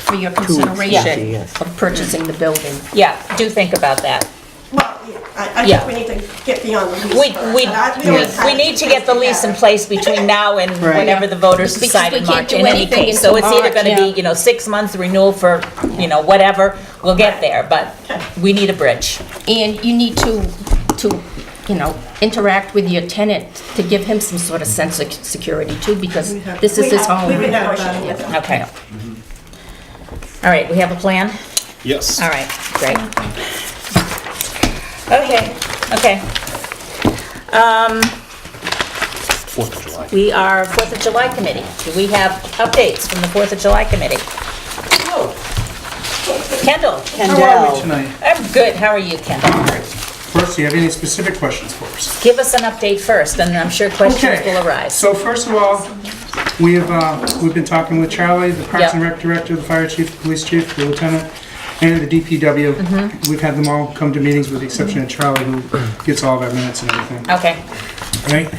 for your Yeah. consideration Yes. of purchasing the building. Yeah, do think about that. Well, I Yeah. think we need to get beyond the lease We first. don't have we time need to get the lease in place between now and Right. whenever the voters Because decide we in can't March, do in any anything case. So until it's either March, gonna be, yeah. 6 months renewal for, whatever, we'll get there, but we need a bridge. And you need to, interact with your tenant to give him some sort of sense of security too, because this is his home. We've been negotiating with them. Okay. All right, we have a plan? Yes. All right, great. Okay. 4th of July. We are 4th of July committee. Do we have updates from the 4th of July committee? Kendall? Kendall. Tonight. I'm good. How are you, Kendall? First, do you have any specific questions for us? Give us an update first, and I'm sure questions will arise. So first of all, we've been talking with Charlie, the Parks and Yep. Rec Director, the Fire Chief, the Police Chief, the Lieutenant, and the DPW. We've had them all come to meetings with the exception of Charlie, who gets all of our minutes and everything. Okay. Right?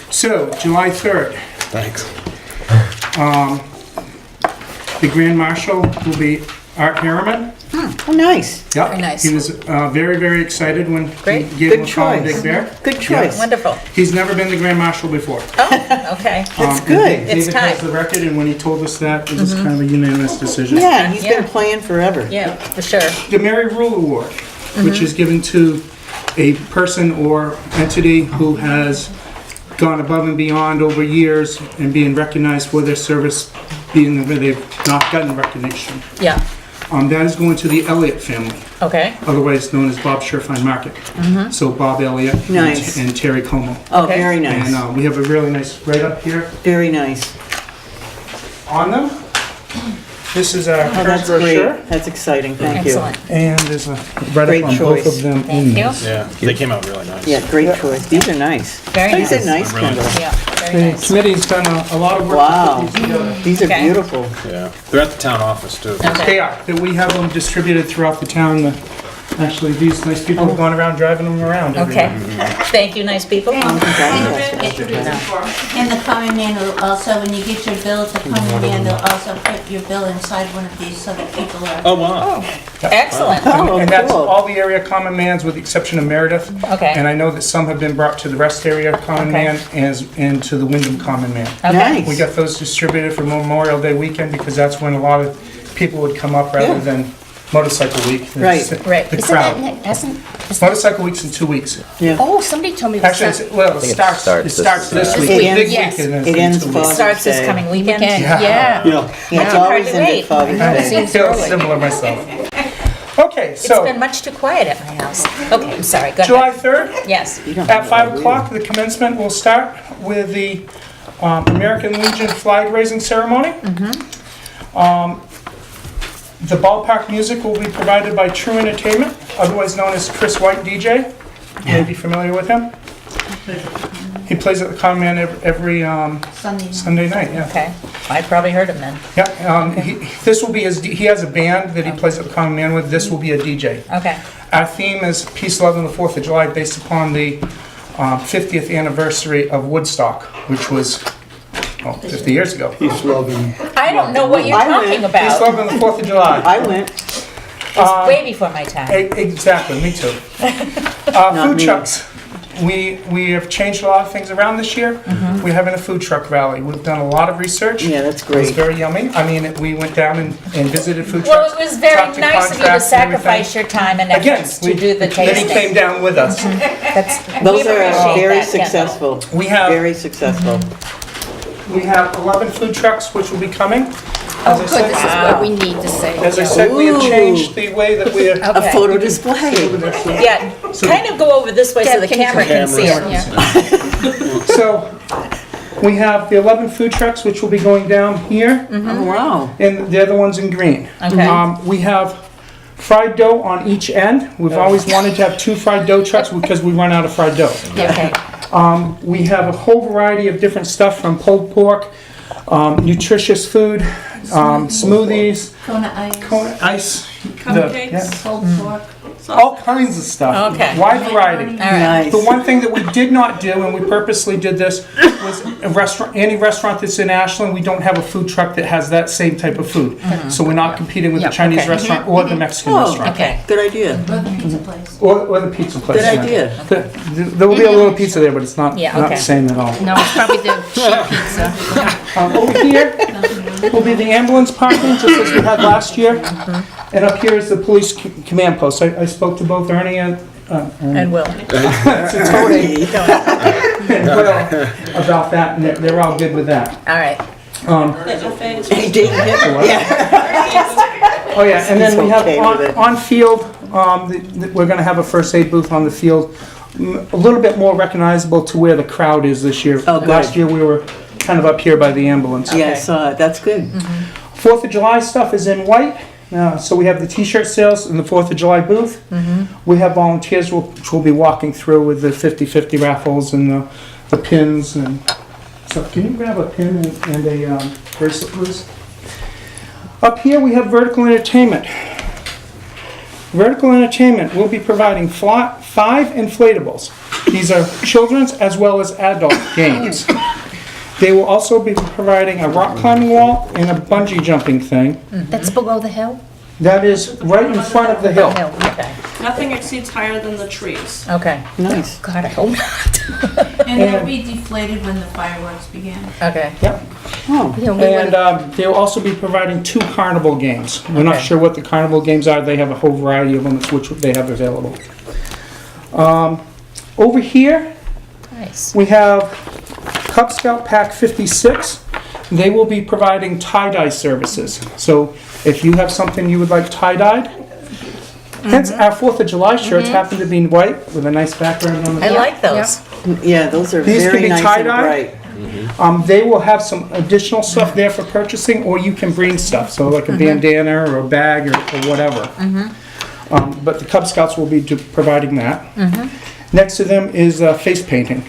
So, July 3rd, Thanks. the Grand Marshal will be Art Harriman. Oh, nice. Yep. Very nice. He was very, very excited when Great. he gave him Good a call in choice. Big Bear. Good choice. Wonderful. He's never been the Grand Marshal before. Oh, okay. That's And good. It's David has time. the record, and when he told us that, it was kind of a unanimous decision. Yeah, he's Yeah. been playing forever. Yeah, for sure. The Mary Rule Award, which is given to a person or entity who has gone above and beyond over years and being recognized for their service, being where they've not gotten recognition. Yeah, That is going to the Elliott family, okay. otherwise known as Bob Sherfine Market. So Bob Elliott Nice. and Terry Como. Oh, Okay. very And nice. we have a really nice write-up here Very nice. on them. This is our Oh, first that's brochure, great. That's exciting. Thank you. Excellent. and there's a Great write-up on both choice. of them in Thank you. this. Yeah, they came out really nice. Yeah, great choice. These are nice. Very These nice. are nice, Really Kendall. Yeah, very The nice. committee's done a lot of work Wow. to put these together. These are Okay. beautiful. Yeah. They're at the town office too. Okay. They are. We have them distributed throughout the town. Actually, these nice people have gone around driving them around. Okay. everywhere. Thank you, nice people. I'm fantastic. In the common man will also, when you get your bill, the common man will also put your bill inside one of these so that people are. Oh, wow. Excellent. Oh, And that's cool. all the area common mans with the exception of Meredith. Okay. And I know that some have been brought to the rest area common Okay. man and to the Wyndham common man. Okay. We Nice. got those distributed for Memorial Day weekend because that's when a lot of people would come up rather Yeah. than Motorcycle Week. Right. Right. The Isn't crowd. that, doesn't, Motorcycle Week's in 2 weeks. Yeah. oh, somebody told me it was. Actually, well, it think it starts starts this this week. week. The big Yes. weekend is It in ends 2 weeks. Father's Starts this Day. coming weekend? Weekend, Yeah. yeah. Yeah. It's can always hardly ended wait. Father's I Day. Seems feel early. similar myself. Okay, It's so been much too quiet at my house. Okay, I'm sorry, go July ahead. 3rd, Yes. You don't at have 5 that, o'clock, the commencement will start with the American Legion flag raising ceremony. The ballpark music will be provided by True Entertainment, otherwise known as Chris White DJ. You may be familiar with him. He plays at the Common Man every Sunday night, yeah. Okay, I probably heard him then. Yeah, this will be he has a band that he plays at the Common Man with, this will be a DJ. Okay, Our theme is Peace, Love, and the 4th of July, based upon the 50th anniversary of Woodstock, which was 50 years ago. Peace, love, and I don't know what you're I went. talking Peace, about. Love, and the 4th of July. I went. It's way before my time. Exactly, me too. Not Food me. trucks. We have changed a lot of things around this year. We're having a food truck rally. We've done a lot of research. Yeah, that's It was great. very yummy. I mean, we went down and visited food Well, trucks. it was very talked to nice of you to contracts and everything. sacrifice your time and Again, efforts to do the then he came tasting. down with us. That's, Those we are appreciate very that, Kendall. successful. We have Very successful. We have 11 food trucks which will be coming. Oh, As I good, said, this is what we need to say. as I said, we have changed the way that we are. A Okay. photo display. Yeah, kind of go over this way so the camera can see it. Yeah. So, we have the 11 food trucks which will be going down here, Oh, wow. and they're the ones in green. Okay. We have fried dough on each end. We've always wanted to have 2 fried dough trucks because we run out of fried dough. Okay, We have a whole variety of different stuff from pulled pork, nutritious food, smoothies, Kona ice, Kona ice, Cupcakes. yeah, pulled pork. all kinds of stuff. Okay. Wide variety. All right. Nice. The one thing that we did not do, and we purposely did this, was a restaurant, any restaurant that's in Ashland, we don't have a food truck that has that same type of food. So we're not competing with the Yep, Chinese okay. restaurant or the Mexican Oh, restaurant. Okay. Good idea. Or the pizza place. Or the pizza place. Good yeah. idea. There will be a little pizza there, but it's not, Yeah, not okay. the same at all. No, it's probably the cheap pizza. Over here will be the ambulance parking, just as we had last year. And up here is the police command post. I spoke to both Ernie and And Will. Tony and Will about that, and they're all good with that. All right. Any date yet? Yeah. Oh, yeah, and then we have He's okay with it. on field, we're gonna have a first aid booth on the field, a little bit more recognizable to where the crowd is this year. Oh, good. Last year, we were kind of up here by the ambulance. Yes, that's good. 4th of July stuff is in white, so we have the t-shirt sales in the 4th of July booth. We have volunteers which will be walking through with the 50/50 raffles and the pins, and so can you grab a pin and a bracelet, please? Up here we have vertical entertainment. Vertical entertainment will be providing 5 inflatables. These are children's as well as adult games. They will also be providing a rock climbing wall and a bungee jumping thing. That's below the hill? That is right in front of the hill. Hill, okay. Nothing exceeds higher than the trees. Okay. Nice. God, I hope not. And they'll be deflated when the fireworks begin. Okay. Oh, You know, we went- And they'll also be providing 2 carnival games. We're not Okay. sure what the carnival games are. They have a whole variety of them, which they have available. Over here, Nice. we have Cub Scout Pack 56. They will be providing tie-dye services. So if you have something you would like tie-dyed, hence our 4th of July shirts happen to be in white with a nice background on the I top. like those. yeah, those are These can very be nice and tie-dye? bright. They will have some additional stuff there for purchasing, or you can bring stuff, so like a bandana or a bag or whatever. But the Cub Scouts will be providing that. Next to them is face painting.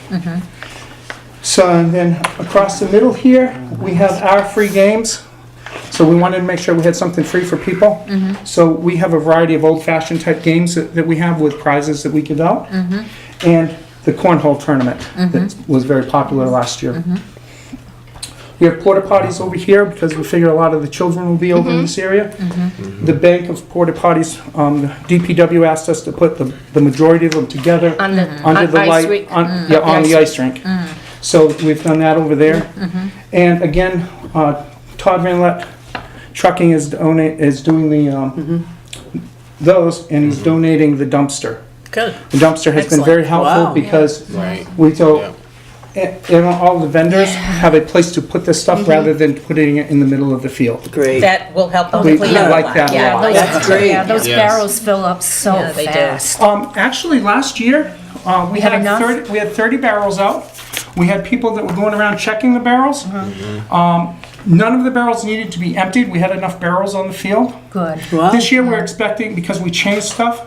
So and then across the middle here, we have our free games. So we wanted to make sure we had something free for people. So we have a variety of old-fashioned type games that we have with prizes that we give out. And the cornhole tournament that was very popular last year. We have porta potties over here because we figure a lot of the children will be over in this area. The bank of porta potties, DPW asked us to put the majority of them together On the under the ice light, rink. on the ice rink. So we've done that over there. And again, Todd Van Lett Trucking is doing the those, and he's donating the dumpster. Good. The dumpster has been Excellent. very helpful Wow. because Right. we told, and all the vendors have a place to put this stuff rather than putting it in the middle of the field. Great. That will help them We clean up a like lot. that a Yeah, lot. those- That's great. Yeah, those Yes. barrels fill up so Yeah, they do. fast. Actually, last year, we had had enough? 30 barrels out. We had people that were going around checking the barrels. None of the barrels needed to be emptied. We had enough barrels on the field. Good. Wow. This year, we're expecting, because we changed stuff,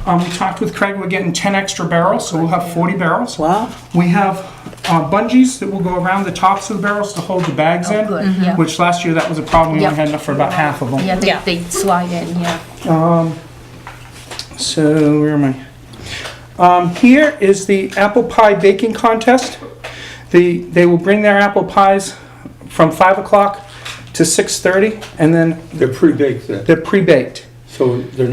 we talked with Craig, we're getting 10 extra barrels, so we'll have 40 barrels. Wow. We have bungees that will go around the tops of the barrels to hold the bags in, good, yeah. which last year that was a problem. We Yep. only had enough for about half of them. Yeah, Yeah. they slide in, yeah. So, where am I? Here is the apple pie baking contest. They will bring their apple pies from 5 o'clock to 6:30, and then They're pre-baked then, they're pre-baked. so they're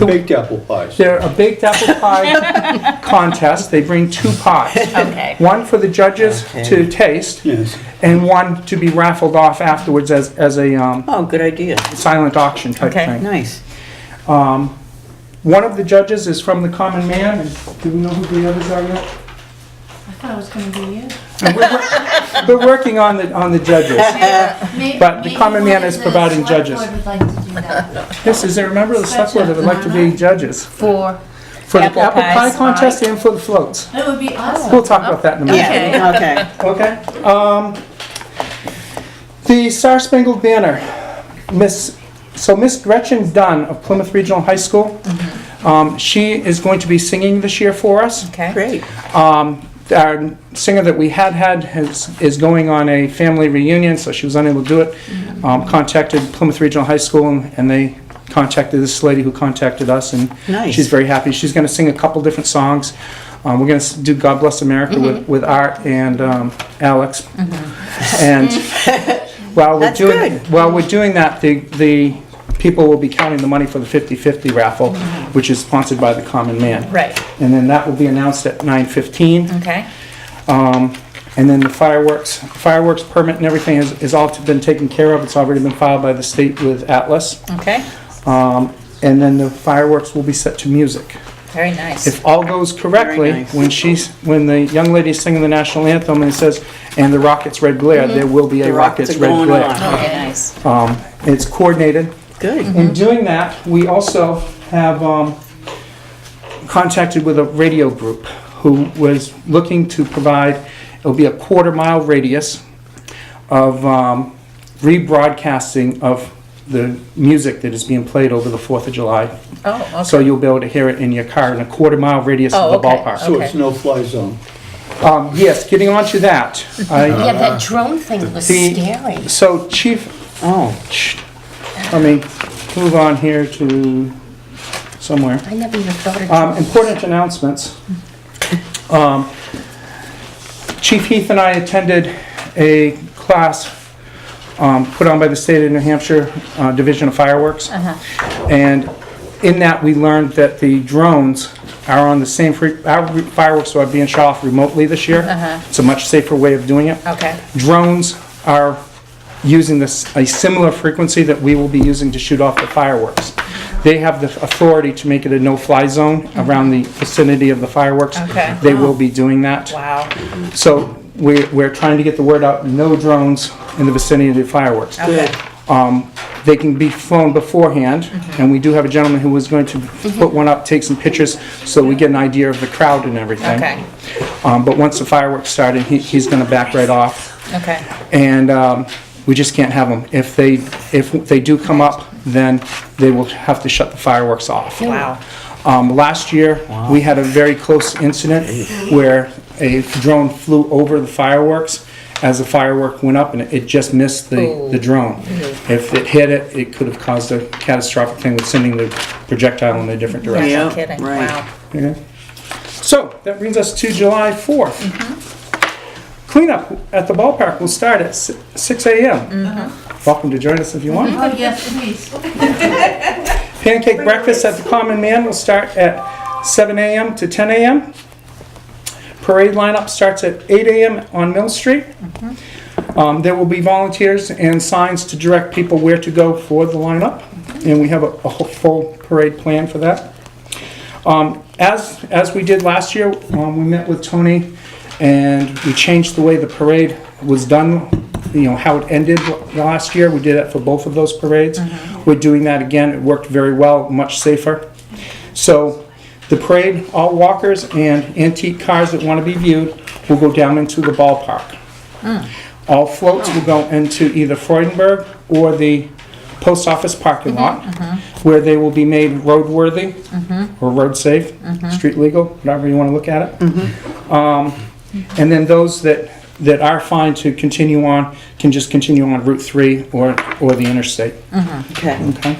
baked apple pies. They're a baked apple pie contest. They bring 2 pies. Okay. One for the judges to taste, Yes. and one to be raffled off afterwards as a Oh, good idea. silent auction type Okay. thing. Nice. One of the judges is from the Common Man, and do we know who the others are yet? I thought it was gonna be you. We're working on the judges. But the common man is providing judges. Maybe one of the select board would like to do that. Yes, is there a member of the select board that would like to be judges? For, For the Apple apple pie pies. contest and for the floats? That would be awesome. We'll talk about that in a minute. Yeah, okay. Okay. The Star Spangled Banner, Miss Gretchen Dunn of Plymouth Regional High School, she is going to be singing this year for us. Okay. Great. Our singer that we had is going on a family reunion, so she was unable to do it. Contacted Plymouth Regional High School, and they contacted this lady who contacted us, and Nice. she's very happy. She's going to sing a couple different songs. We're going to do God Bless America with Art and Alex. And while we're That's good. doing that, the people will be counting the money for the 50/50 raffle, which is sponsored by the Common Man. Right. And then that will be announced at 9:15. Okay. And then the fireworks permit and everything has all been taken care of. It's already been filed by the state with Atlas. Okay. And then the fireworks will be set to music. Very nice. If all goes correctly, Very nice. when the young lady is singing the national anthem and it says, "And the rocket's red glare," there will be a The rockets rocket's are red going glare. on. Okay, nice. It's coordinated. Good. In doing that, we also have contacted with a radio group who was looking to provide, it'll be a quarter-mile radius of rebroadcasting of the music that is being played over the 4th of July. Oh, okay. So you'll be able to hear it in your car in a quarter-mile radius of the Oh, okay. ballpark. So it's no-fly zone. Yes, getting on to that. Yeah, that drone thing was The- scary. So Chief, Oh, let me move on here to somewhere. I never even thought of drones. Important announcements. Chief Heath and I attended a class put on by the state of New Hampshire Division of Fireworks. And in that, we learned that the drones are on the same, our fireworks are being shot off remotely this year. It's a much safer way of doing it. Okay. Drones are using a similar frequency that we will be using to shoot off the fireworks. They have the authority to make it a no-fly zone around the vicinity of the fireworks. Okay. They will be doing that. Wow. So we're trying to get the word out, no drones in the vicinity of the fireworks. Okay. They can be flown beforehand, and we do have a gentleman who was going to put one up, take some pictures, so we get an idea of the crowd and everything. Okay. But once the fireworks started, he's gonna back right off. Okay. And we just can't have them. If they do come up, then they will have to shut the fireworks off. Wow. Last year, we had a very close incident where a drone flew over the fireworks as the firework went up, and it just missed the drone. If it hit it, it could have caused a catastrophic thing with sending the projectile in a different direction. Yeah. No kidding. right. Wow. Okay. So, that brings us to July 4th. Cleanup at the ballpark will start at 6 a.m. Welcome to join us if you want. Oh, yes, please. Pancake breakfast at the Common Man will start at 7 a.m. to 10 a.m. Parade lineup starts at 8 a.m. on Mill Street. There will be volunteers and signs to direct people where to go for the lineup, and we have a full parade plan for that. As we did last year, we met with Tony, and we changed the way the parade was done, how it ended last year. We did it for both of those parades. We're doing that again. It worked very well, much safer. So the parade, all walkers and antique cars that want to be viewed will go down into the ballpark. All floats will go into either Freudenberg or the post office parking lot, where they will be made roadworthy or road safe, street legal, whatever you want to look at it. And then those that are fine to continue on can just continue on Route 3 or the interstate. Okay. Okay?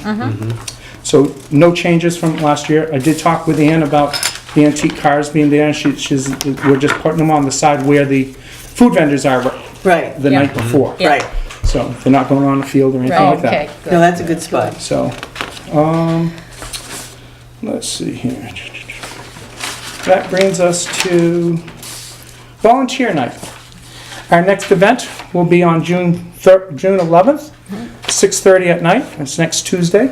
So no changes from last year. I did talk with Ann about the antique cars being there. We're just putting them on the side where the food vendors are Right. the night before. Yeah. Right. So they're not going on the field or anything Right. like that. Okay. Good. No, that's a good spot. So, let's see here. That brings us to volunteer night. Our next event will be on June 11th, 6:30 at night. It's next Tuesday.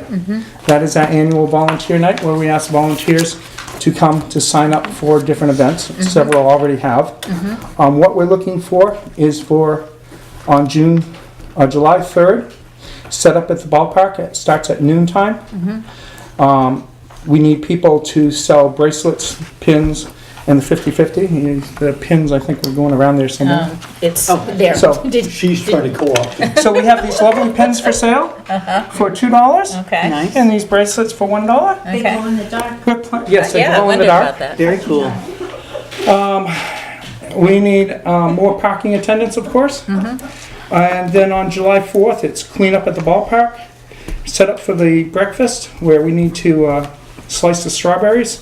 That is our annual volunteer night where we ask volunteers to come to sign up for different events. Several already have. What we're looking for is on July 3rd, set up at the ballpark. It starts at noontime. We need people to sell bracelets, pins, and the 50/50. The pins, I think, we're going around there somewhere. It's there. So- She's trying to co-opt. So we have these lovely pins for sale for $2, Okay. Nice. and these bracelets for $1. They Okay. glow in the dark. Yes, they Yeah, I glow in the wondered dark. about that. Very cool. We need more parking attendants, of course. And then on July 4th, it's cleanup at the ballpark. set up for the breakfast where we need to slice the strawberries.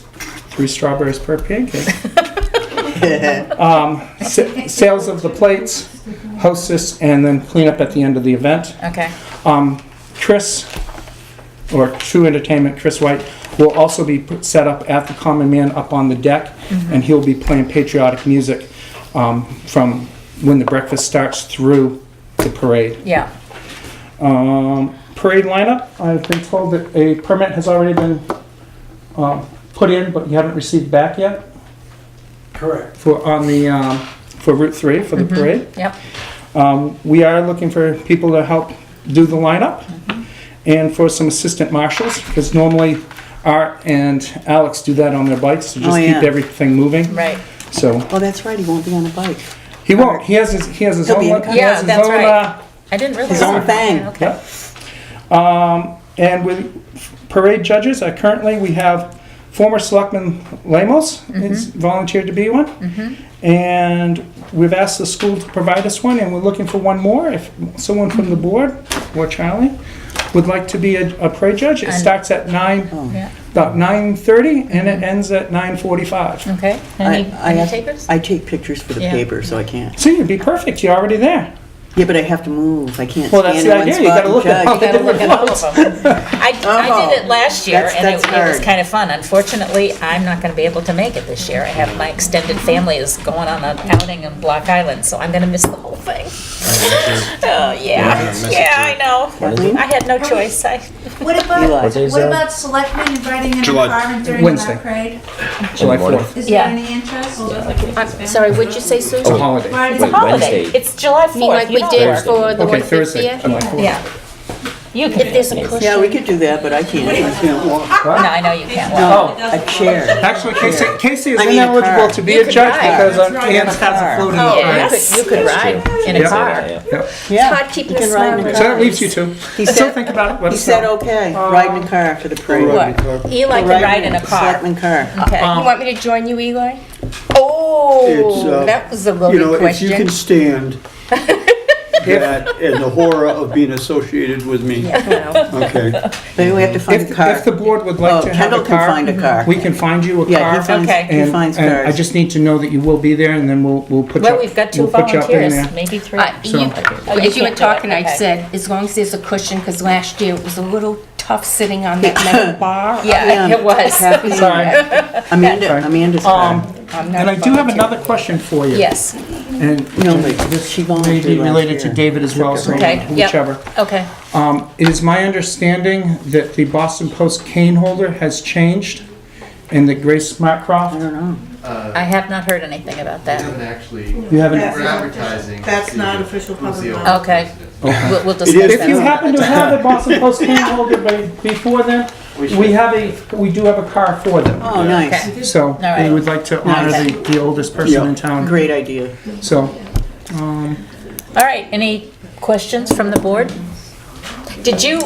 3 strawberries per pancake. Sales of the plates, hostess, and then clean up at the end of the event. Okay. Chris, or True Entertainment, Chris White, will also be set up at the Common Man up on the deck, and he'll be playing patriotic music from when the breakfast starts through the parade. Yeah. Parade lineup, I've been told that a permit has already been put in, but you haven't received back yet Correct. for Route 3 for the parade. Yep. We are looking for people to help do the lineup and for some assistant marshals, because normally Art and Alex do that on their bikes to just keep everything moving. Right. So Oh, that's right, he won't be on a bike. he won't. He has his He'll own. be in- He has his that's own, right. I didn't realize His own that. thing. Yeah, okay. And with parade judges, currently we have former Selectman Lamos is volunteered to be one. And we've asked the school to provide us one, and we're looking for one more. If someone from the board or Charlie would like to be a parade judge, it starts at Yeah. about 9:30 and it ends at 9:45. Okay. Any takers? I take pictures for the Yeah. paper, so I can't. See, you'd be perfect. You're already there. Yeah, but I have to move. I can't Well, that's stand the in one idea. You spot gotta and look at judge. You gotta look at all of them. I did it last year, That's- and that's it was hard. kind of fun. Unfortunately, I'm not gonna be able to make it this year. I have my extended family is going on an outing in Block Island, so I'm gonna miss the whole thing. Oh, yeah, I know. I had no choice. What Eli. about, Is what that? about selectmen inviting in a July- car and during Wednesday. that parade? July morning. 4th. Is there Yeah. any interest? I'm sorry, what'd you say, It's a Susan? holiday. Why It's a did- holiday. Wednesday. It's July 4th. You mean like we know did that. for the Okay, one this Thursday, year? July 4th. Yeah. You can. If there's a cushion. Yeah, we could do that, but I can't. I can't walk. No, I know you can't. No, a chair. Actually, Casey is I mean, a ineligible car. to be You a could judge ride. because That's right, Ann in a has a car. floating Oh, car. you could ride in a Yeah. car. Yeah. hard keeping You a can ride in smile a on So car. that leaves you two. He Still said- think about it. Let He us said, know. okay, ride in a car for the parade. Eli can ride in a car. Selectman car. Okay. You want me to join you, Eli? Oh, It's, that was a You loaded know, if you question. can stand that and the horror of being associated with me, okay. Maybe we have to find a car. If the board would like Oh, to have Kendall a can car, find a car. we can find you a Yeah, car. he finds, Okay. he finds And I cars. just need to know that you will be there, and then we'll put you Well, up. we've got two we'll put you up in volunteers, there. maybe 3. So- As you can't were do it, talking, I okay. said, as long as there's a cushion, because last year it was a little tough sitting on that metal bar. Yeah, it was. Happy- Sorry. Amanda's car. I'm not And I do have volunteering. another question for you. Yes, And No, but this she may volunteered be last related to year. David as well, so Okay, yep. whichever. okay. It is my understanding that the Boston Post cane holder has changed, and that Grace Smartcroft, I don't know. I have not heard anything about We that. haven't actually, you haven't. we're advertising. That's to not see official who's the public open Okay. president. We'll discuss is- that. If you happen to have a Boston Post cane holder before then, we do have a car for them. Oh, nice. So right. we would like to honor the oldest person Yeah. in town. Great idea. So, All right, any questions from the board? Did you,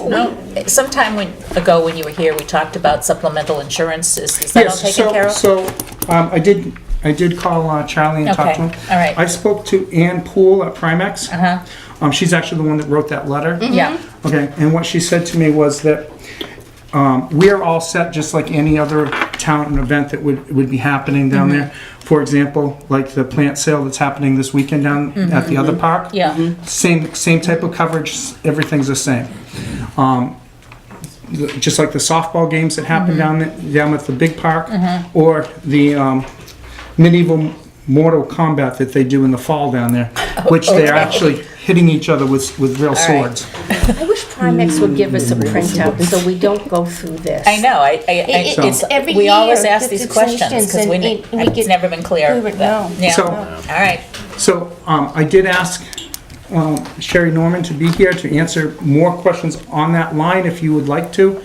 sometime ago when you were here, we talked about supplemental insurance. Is that all yes, taken care of? so I did call Charlie and talk to him. Okay, all right. I spoke to Ann Poole at Primex. Uh-huh, She's actually the one that wrote that letter. yeah, Okay, and what she said to me was that we're all set just like any other town event that would be happening down there. For example, like the plant sale that's happening this weekend down at the other park. yeah. Same type of coverage, everything's the same. Just like the softball games that happen down at the big park, or the medieval Mortal Kombat that they do in the fall down there, which they're actually hitting each other with real swords. I wish Primex would give us a printout so we don't go through this. I know, It's every we always year ask that these it's questions, mentioned, because and we it's get- never been clear. we would know. Yeah, So- all right, So I did ask Sherry Norman to be here to answer more questions on that line if you would like to,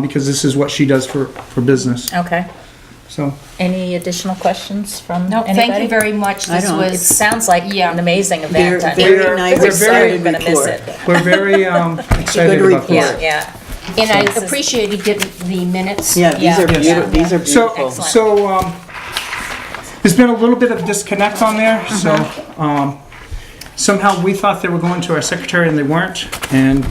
because this is what she does for business. okay. So, Any additional questions from No, anybody? thank you very much. I This don't. It was, sounds like Yeah. an amazing event. They're I'm very nice, we're sorry very we're gonna miss report. it. we're very excited Good about this. Yeah, yeah. and I appreciated getting the minutes. Yeah, these Yeah. are beautiful, these are So, beautiful. Excellent. there's been a little bit of disconnect on there, so, somehow we thought they were going to our secretary and they weren't, and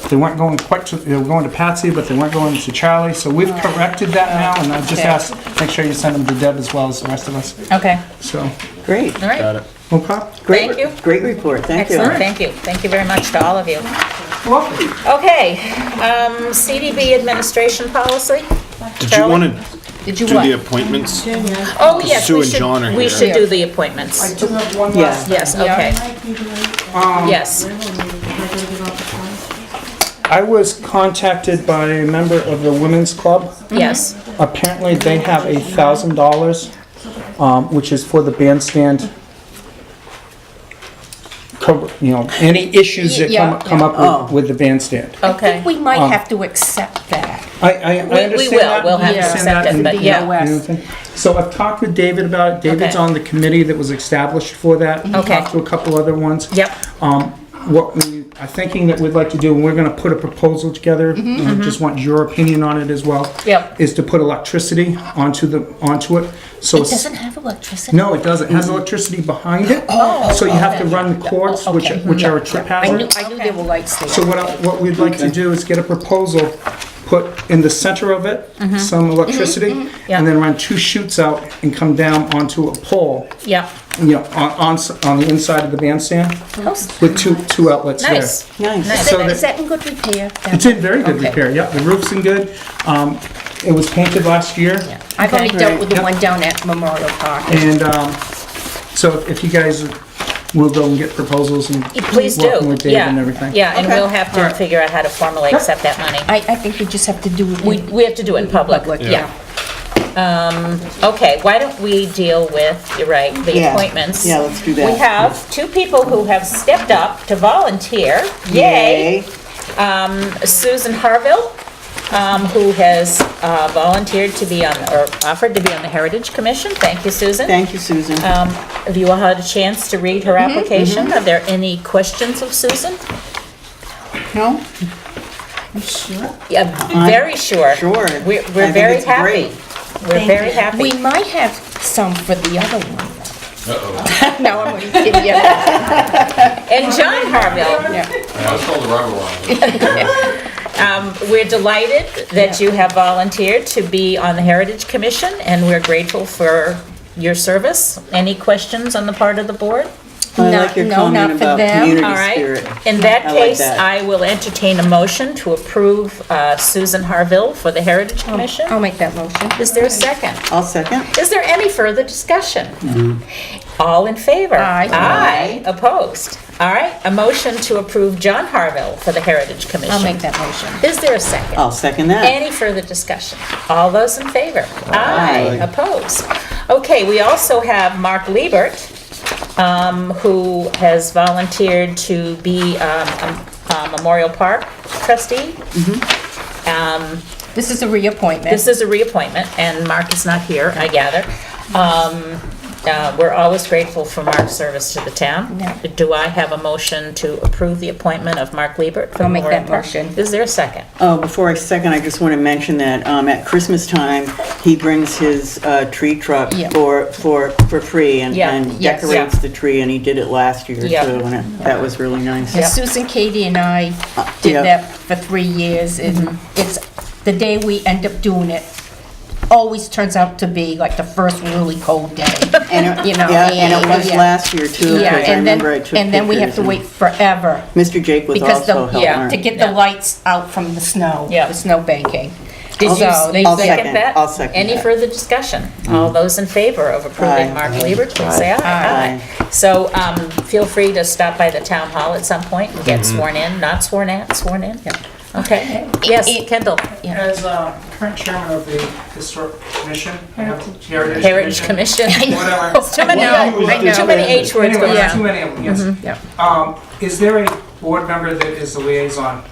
they weren't going quite to, they were going to Patsy, but they weren't going to Charlie, so we've corrected that now, and I just Okay. asked, make sure you send them to Deb as well as the rest of us, Okay, so. Great. all right. Got it. Okay? Great- Thank you. Great report, thank you. Excellent, thank you. Thank you very much to all of you. Welcome. Okay, CDB administration policy? Did you want to Did you do the what? appointments? Oh, yes, Sue we and John are should, we here. should do the I appointments. do have one Yeah. last. Yes, okay, yes. I was contacted by a member of the women's club. Yes. Apparently, they have $1,000, which is for the bandstand. You know, any issues that Yeah. come up Oh. with the bandstand. Okay. I think we might have to accept that. I We understand will, that. we'll have to I understand accept that, it, and- but yeah. BOS. and everything. So I've talked with David about it. David's Okay. on the committee that was established for that. Okay. Talked to a couple other ones. Yep, What we are thinking that we'd like to do, and we're gonna put a proposal together, and I just want your opinion on it as well. Yep. Is to put electricity onto it, so It it's. doesn't have electricity. No, it doesn't. It has electricity behind it. So you have to run the cords, which are a trip I knew hazard. there were lights there. So what we'd like to do is get a proposal, put in the center of it, some electricity, Yeah. and then run 2 chutes out and come down onto a pole, yep. you know, on the inside of the bandstand, with two outlets there. Nice. Nice. Nice. So Is that in good repair? It's in very good Okay. repair, yep, the roof's in good. It was painted last year. I've only Okay. dealt with the Yep. one down at Memorial Park. And so if you guys will go and get proposals and Please do, working with Dave yeah. and everything. Yeah, and Okay. we'll have to figure out how to formally accept that money. I think we just have to do it. We have to do it in public, yeah. Okay, why don't we deal with, you're right, the Yeah. appointments. Yeah, let's do that. We have 2 people who have stepped up to volunteer. Yay! Susan Harville, who has volunteered to be on, or offered to be on the Heritage Commission. Thank you, Susan. Thank you, Susan. Have you all had a chance to read her application? Are there any questions of Susan? No? Yeah, very sure. Sure. I We're think very it's happy. great. We're very happy. We might have some for the other one. No, I'm only kidding you. And John Harville, I was told the rubber one. we're delighted that you have volunteered to be on the Heritage Commission, and we're grateful for your service. Any questions on the part of the board? I No, like your no, comment not for about them. community All right. spirit. In that I like case, that. I will entertain a motion to approve Susan Harville for the Heritage Commission. I'll make that motion. Is there a second? I'll second. Is there any further discussion? All in favor? Aye. Aye. Opposed? All right, a motion to approve John Harville for the Heritage Commission. I'll make that motion. Is there a second? I'll second that. Any further discussion? All those in favor? Aye. Aye. Opposed? Okay, we also have Mark Liebert, who has volunteered to be a Memorial Park trustee. This is a reappointment. This is a reappointment, and Mark is not here, I gather. We're always grateful for Mark's service to the town. Yeah. Do I have a motion to approve the appointment of Mark Liebert? for I'll make Memorial that Park? motion. Is there a second? Oh, before I second, I just want to mention that at Christmas time, he brings his tree truck Yeah. for free and Yeah. and Yes. decorates the tree, and he did it last year Yeah. too, and that was really nice. And Susan, Katie, and I did yeah. that for 3 years, and it's, the day we end up doing it, always turns out to be like the first really cold day. And it, You know, yeah, and it was yeah. last year too, Yeah, because I and then, remember I took pictures. and then we have to and wait forever. Mr. Jake was Because also the, helping. yeah, to get the lights out from the snow, Yeah. the snow banking. Did you So they I'll say- second that? I'll second Any that. further discussion? All those in favor of approving Aye. Mark Liebert, please say aye. Aye. So feel free to stop by the town hall at some point and get sworn in, not sworn in, sworn in? Okay. Yes, Kendall, As current chairman of the Historic Commission, Heritage Commission. Whatever. It's too many, I know. too many H words Anyway, going there's too around. many of them, yes. Is there a board member that is the liaison?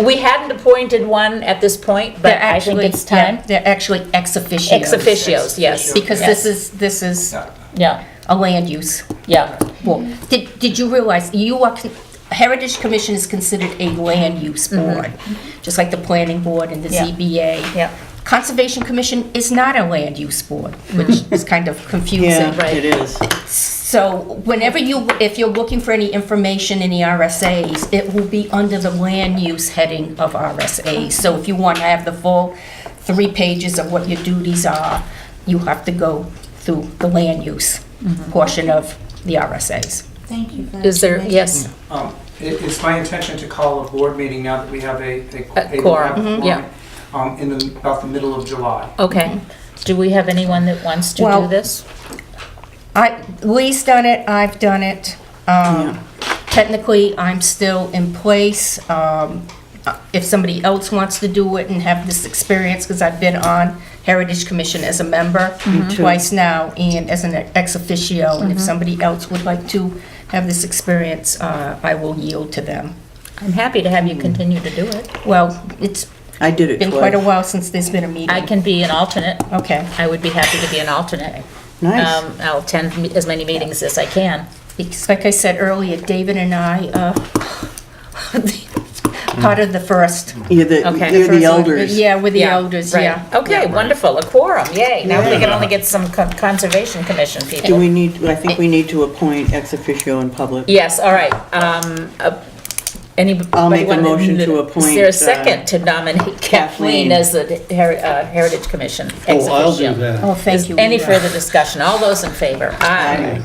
We hadn't appointed one at this point, but They're I think actually, it's time. they're actually ex officio. Ex officios, yes. Because Yes. this is Yeah, a land use. yeah. Well, did you realize you are, Heritage Commission is considered a land use board, just like the planning board and the Yeah. ZBA. Yeah. Conservation Commission is not a land use board, which is kind of confusing. Yeah, it is. So whenever if you're looking for any information in the RSAs, it will be under the land use heading of RSAs. So if you want to have the full 3 pages of what your duties are, you have to go through the land use portion of the RSAs. Thank you. for Is there, that yes, It's my intention to call a board meeting now that we have a quorum, yeah. in about the middle of July. Okay. Do we have anyone that wants to do Well- this? Lee's done it, I've done it. Technically, I'm still in place. If somebody else wants to do it and have this experience, because I've been on Heritage Commission as a member twice now and as an ex officio, and if somebody else would like to have this experience, I will yield to them. I'm happy to have you continue to do it. Well, it's I did it been twice. quite a while since there's been a meeting. I can be an alternate. Okay. I would be happy to be an alternate. Nice. I'll attend as many meetings as I can. Because like I said earlier, David and I, part of the first. You're the, Okay. you're the first- elders. Yeah, we're the elders, right. yeah. Okay, wonderful, a quorum, yay. Now we Yeah. can only get some Conservation Commission Do people. we need, I think we need to appoint ex officio in public. Yes, all right. Anybody I'll make a wanna- motion to Is appoint, there a second to nominate Kathleen Kathleen. as the Heritage Commission ex Oh, I'll do officio? that. Oh, thank you. Any Leah. further discussion? All those in favor? Aye.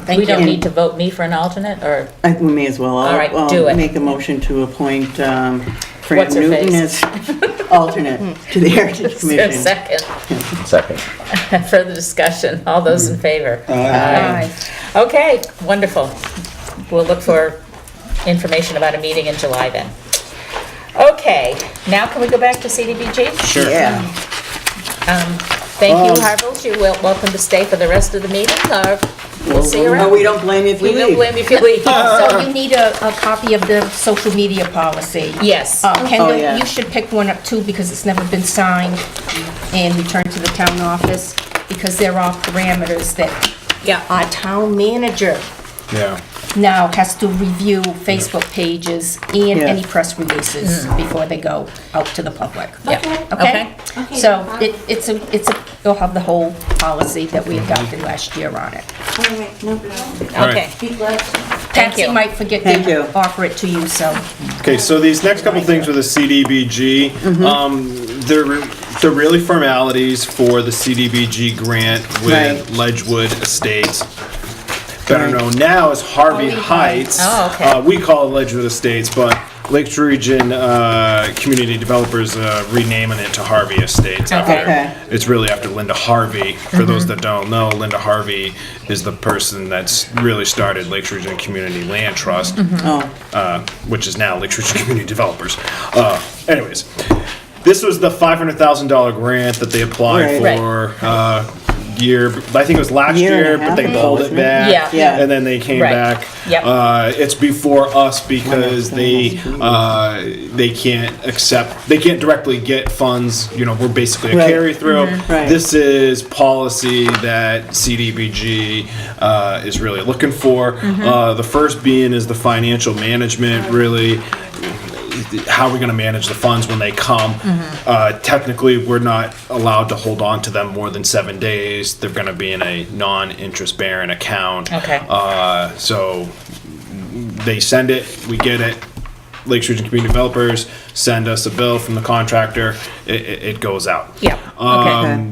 Thank We don't you. need to vote me for an alternate, or? We may as well. All right, I'll do it. make a motion to appoint Fran What's her Newton face? as alternate to the Heritage Is there a Commission. second? Second. Further discussion? All those in favor? Aye. Okay, wonderful. We'll look for information about a meeting in July then. Okay, now can we go back to CDBG? Sure. Yeah. Thank you, Harville. You're welcome to stay for the rest of the meeting, or we'll see you No, around. we don't blame you if you We don't leave. blame you if you leave. So you need a copy of the social media policy. Yes. Kendall, yeah. you should pick one up too, because it's never been signed and returned to the town office, because there are parameters that Yeah. our town manager Yeah. now has to review Facebook pages and Yeah. any press releases before they go out to the public. Yeah. Okay? Okay, So no problem. you'll have the whole policy that we adopted last year on it. All right, no problem. Okay. Be glad to. Thank Patsy you. might forget Thank to you. offer it to you, so. Okay, so these next couple things with the CDBG, they're really formalities for the CDBG grant with Right. Ledgewood Estates. Better known now as Harvey Heights. Oh, okay. We call it Ledgewood Estates, but Lakes Region Community Developers renaming it to Harvey Estates. Okay. It's really after Linda Harvey. For those that don't know, Linda Harvey is the person that's really started Lakes Region Community Land Trust, Oh, which is now Lakes Region Community Developers. Anyways, this was the $500,000 grant that they applied Right. for. I think it was last Year and a year, but half they ago, pulled it wasn't it? back. Yeah. Yeah. And then they came Right. back. Yep. It's before us because they can't directly get funds. You know, we're basically a Right. carry through. Right. This is policy that CDBG is really looking for. The first being is the financial management, really. How are we going to manage the funds when they come? Technically, we're not allowed to hold on to them more than 7 days. They're going to be in a non-interest bearing account. Okay. So they send it, we get it. Lakes Region Community Developers send us a bill from the contractor. It goes out. Yeah, okay.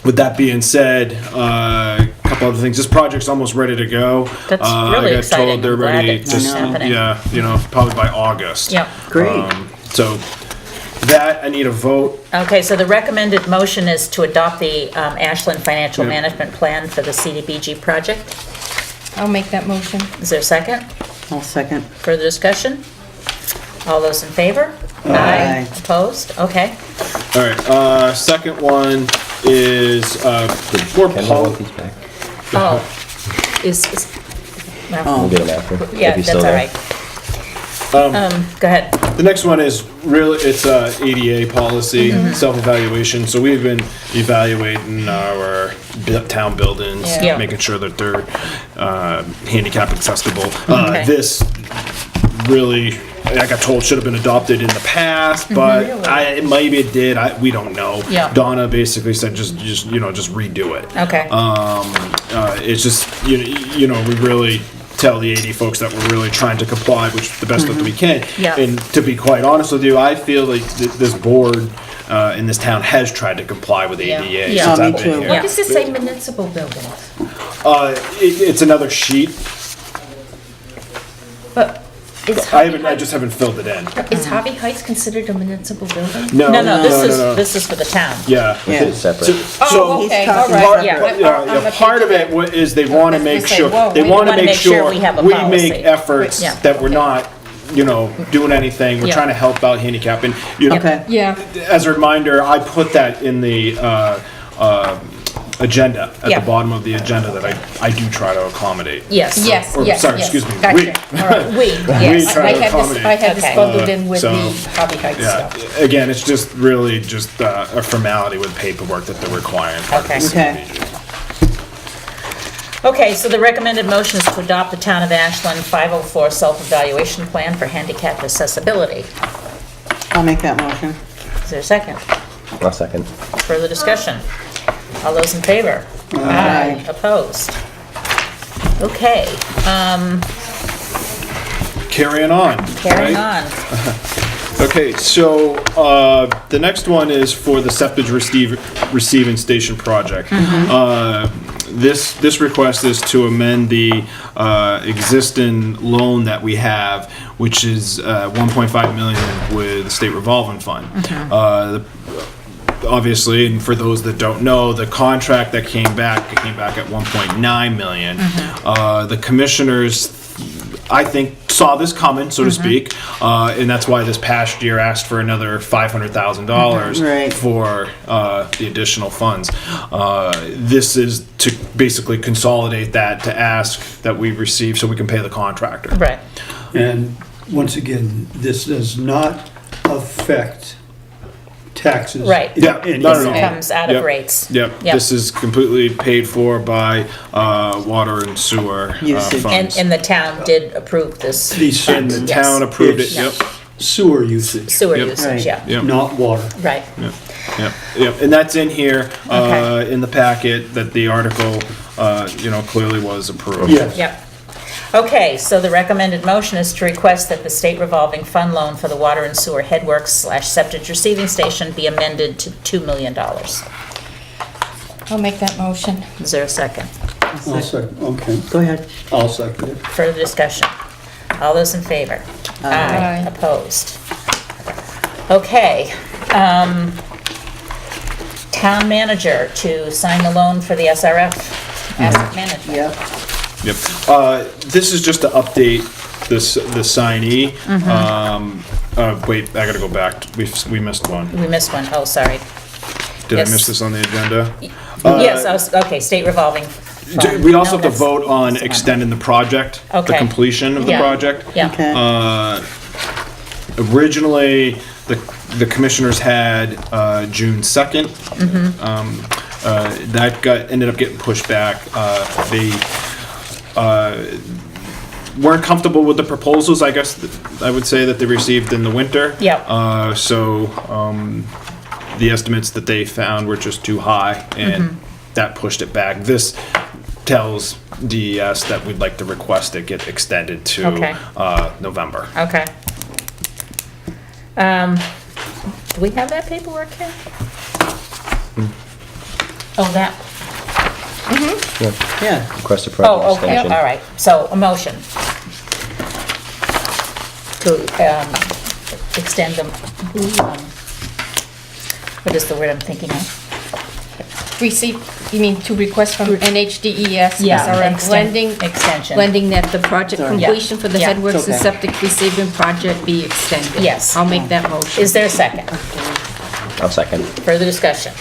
With that being said, a couple other things. This project's almost ready to go. That's I really got exciting. told they're I'm glad ready it's to, happening. yeah, probably by August. Yep. great. So that I need a vote. Okay, so the recommended motion is to adopt the Ashland Financial Management Plan for the CDBG project. I'll make that motion. Is there a second? I'll second. Further discussion? All those in favor? Aye. Opposed? Okay. All right. Second one is for Can I Paul. want these back? Oh, well, We'll get them after. yeah, if he's that's still all there. right. Go ahead. The next one is really, it's a ADA policy, self-evaluation. So we've been evaluating our town buildings, Yeah. making sure that they're handicap accessible. Okay. This really I got told should have been adopted in the past, but maybe it did. We don't know. Yeah. Donna basically said just redo it. Okay. It's just we really tell the AD folks that we're really trying to comply, which the best that we can. Yeah. And to be quite honest with you, I feel like this board in this town has tried to comply with ADA Yeah. since Me I've been too. here. What does this say municipal buildings? It's another sheet. But is I just haven't filled it in. Is Harvey Heights considered a municipal building? No, No, this is for the town. Yeah. Yeah. Separate. Oh, okay, He's talking all right, about- yeah. Part of it is they want to make say, sure, whoa, they we want to wanna make sure we have a we policy. make efforts Yeah. that we're not, doing anything. We're Yeah. trying to help out handicap. And, Okay. Yeah. as a reminder, I put that in the agenda, at Yeah. the bottom of the agenda, that I do try to accommodate. Yes. Yes, Or, yes, sorry, yes. excuse me, Gotcha. we. All right, we, yes. try I to had this, accommodate. I had this Okay. bundled in with so- the Harvey Heights Yeah, stuff. again, it's just really just a formality with paperwork that they're requiring. part of the Okay. CDBG. Okay, so the recommended motion is to adopt the Town of Ashland 504 self-evaluation plan for handicap accessibility. I'll make that motion. Is there a second? I'll second. Further discussion? All those in favor? Aye. Opposed? Okay, Carrying on. carrying right? on. Okay, so the next one is for the septic receiving station project. This request is to amend the existing loan that we have, which is 1.5 million with the state revolving fund. Obviously, and for those that don't know, the contract that came back at 1.9 million. The commissioners, I think, saw this coming, so to speak, and that's why this past year asked for another $500,000 Right. for the additional funds. This is to basically consolidate that, to ask that we receive so we can pay the contractor. Right, And once again, this does not affect taxes. Right. in Yeah, any not at way. all. it comes out of Yep. rates. Yep, Yep. this is completely paid for by water and sewer Usage. funds. And the town did approve this. These And the funds, town approved it, It's yep, sewer usage, Sewer Yep. usage, Right. yeah, yep. not water. right. Yep, and that's in here, Okay. in the packet, that the article, clearly was approved. Yes. Yep. Okay, so the recommended motion is to request that the state revolving fund loan for the water and sewer headworks/septic receiving station be amended to $2 million. I'll make that motion. Is there a second? I'll second, okay, Go ahead. I'll second it. Further discussion? All those in favor? Aye. Opposed? Okay, town manager to sign the loan for the SRF asset management. Yep. Yep, this is just to update the signee. Wait, I gotta go back, we missed one. We missed one. Oh, sorry. Did I Yes. miss this on the agenda? Yes, okay, state revolving fund. We also have No, to vote on that's- extending the project, the Okay. completion of the Yeah. project. Yeah, Okay. Originally, the commissioners had June 2nd. That ended up getting pushed back. They weren't comfortable with the proposals, I guess, I would say, that they received in the winter. Yeah. So the estimates that they found were just too high, and that pushed it back. This tells DES that we'd like to request it get extended to Okay. November. okay. Do we have that paperwork here? Oh, that, Yeah. Request a project oh, okay, extension. all right. So a motion to extend them, what is the word I'm thinking of? Receive, you mean to request from NHDES? Yeah, SRF extend- blending, extension. blending that the project Sorry. completion for the Yeah. headworks and Okay. septic receiving project be extended. Yes. I'll make that motion. Is there a second? I'll second. Further discussion?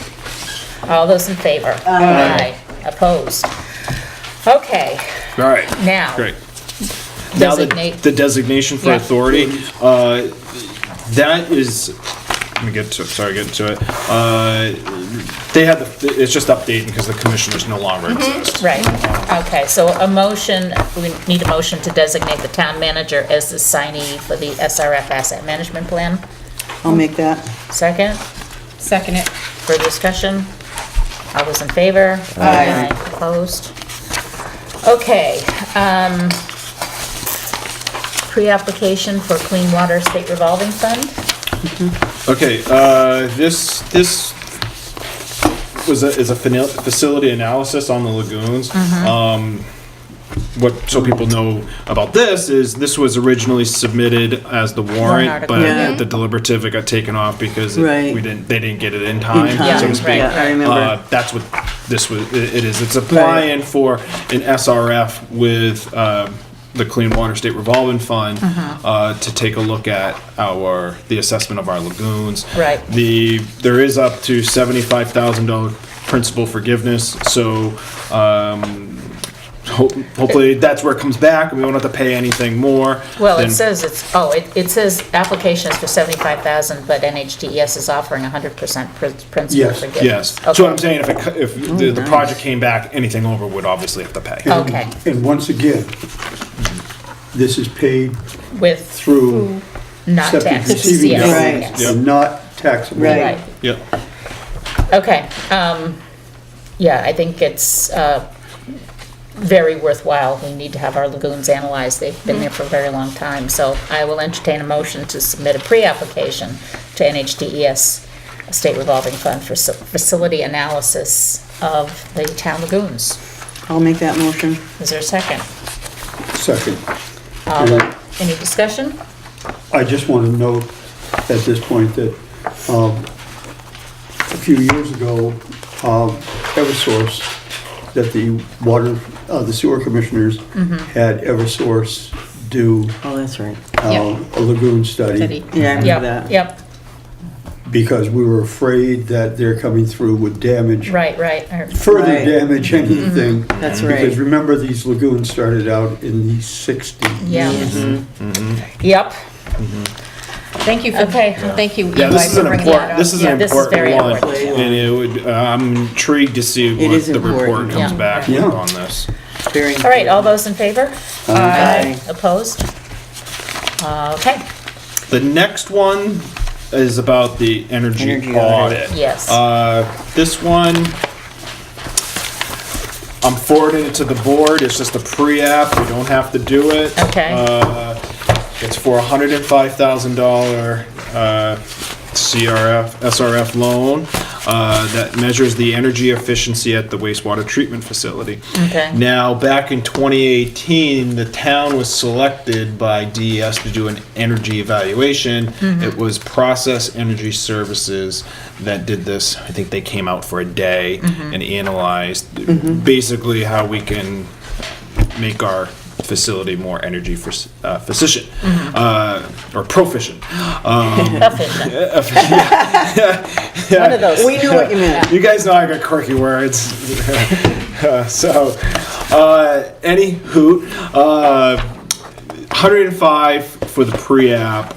All those in favor? Aye. Opposed? Okay, All right. now. Great. Now Designate. the designation for Yeah. authority, that is let me get to it, sorry, get to it. They had, it's just updating because the commissioners no longer exist. Right, okay, so a motion, we need a motion to designate the town manager as the signee for the SRF asset management plan. I'll make that. Second, Second it. for discussion, all those in favor? Aye. Opposed? Okay, pre-application for clean water state revolving fund? Okay, this is a facility analysis on the lagoons. So people know about this is this was originally submitted as the warrant, article. but Yeah. the deliberative it got taken off because Right. they didn't get it in time, In time, so to speak. right. Yeah, I remember. That's what this was. It is. It's applying for an SRF with the Clean Water State Revolving Fund to take a look at the assessment of our lagoons. Right. There is up to $75,000 principal forgiveness, so hopefully that's where it comes back and we won't have to pay anything more. Well, it than- says it says applications for 75,000, but NHDES is offering 100% principal Yes, forgiveness. Yes, so what I'm saying, if the project came back, anything over would obviously have to pay. Okay, And once again, this is paid with through not septic taxes. receiving Yes, Right. accounts, yes. and not taxable. Right. Right, Yep. okay, yeah, I think it's, very worthwhile. We need to have our lagoons analyzed. They've been there for a very long time. So I will entertain a motion to submit a pre-application to NHDES State Revolving Fund for facility analysis of the town lagoons. I'll make that motion. Is there a second? Second. Any discussion? I just want to note at this point that a few years ago, Eversource, that the sewer commissioners had Eversource do Oh, that's right. a lagoon study Yeah, I remember Yep, that. yep, because we were afraid that they're coming through with damage, right. further Right. damage, anything. That's Because right. remember, these lagoons started out in the 60s. Yeah. Mm-hmm. Yep, Thank you for, Okay. thank you, Yeah, Eli, this is for an bringing that important, up. this is Yeah, an this is important very one. important. And it would, I'm intrigued to see It what is the report important. comes Yeah. back Yeah. with on this. Very all right, all those in favor? Aye. Opposed? Okay, The next one is about the energy Energy audit. audit. yes. This one, I'm forwarding it to the board, it's just a pre-app, you don't have to do it. Okay. It's for a $105,000 SRF loan that measures the energy efficiency at the wastewater treatment facility. Okay. Now, back in 2018, the town was selected by DES to do an energy evaluation. It was Process Energy Services that did this. I think they came out for a day and analyzed basically how we can make our facility more energy efficient or proficient. Efficient. Yeah. One of those. We knew what you meant. You guys know I got quirky words. Any hoot. 105 for the pre-app.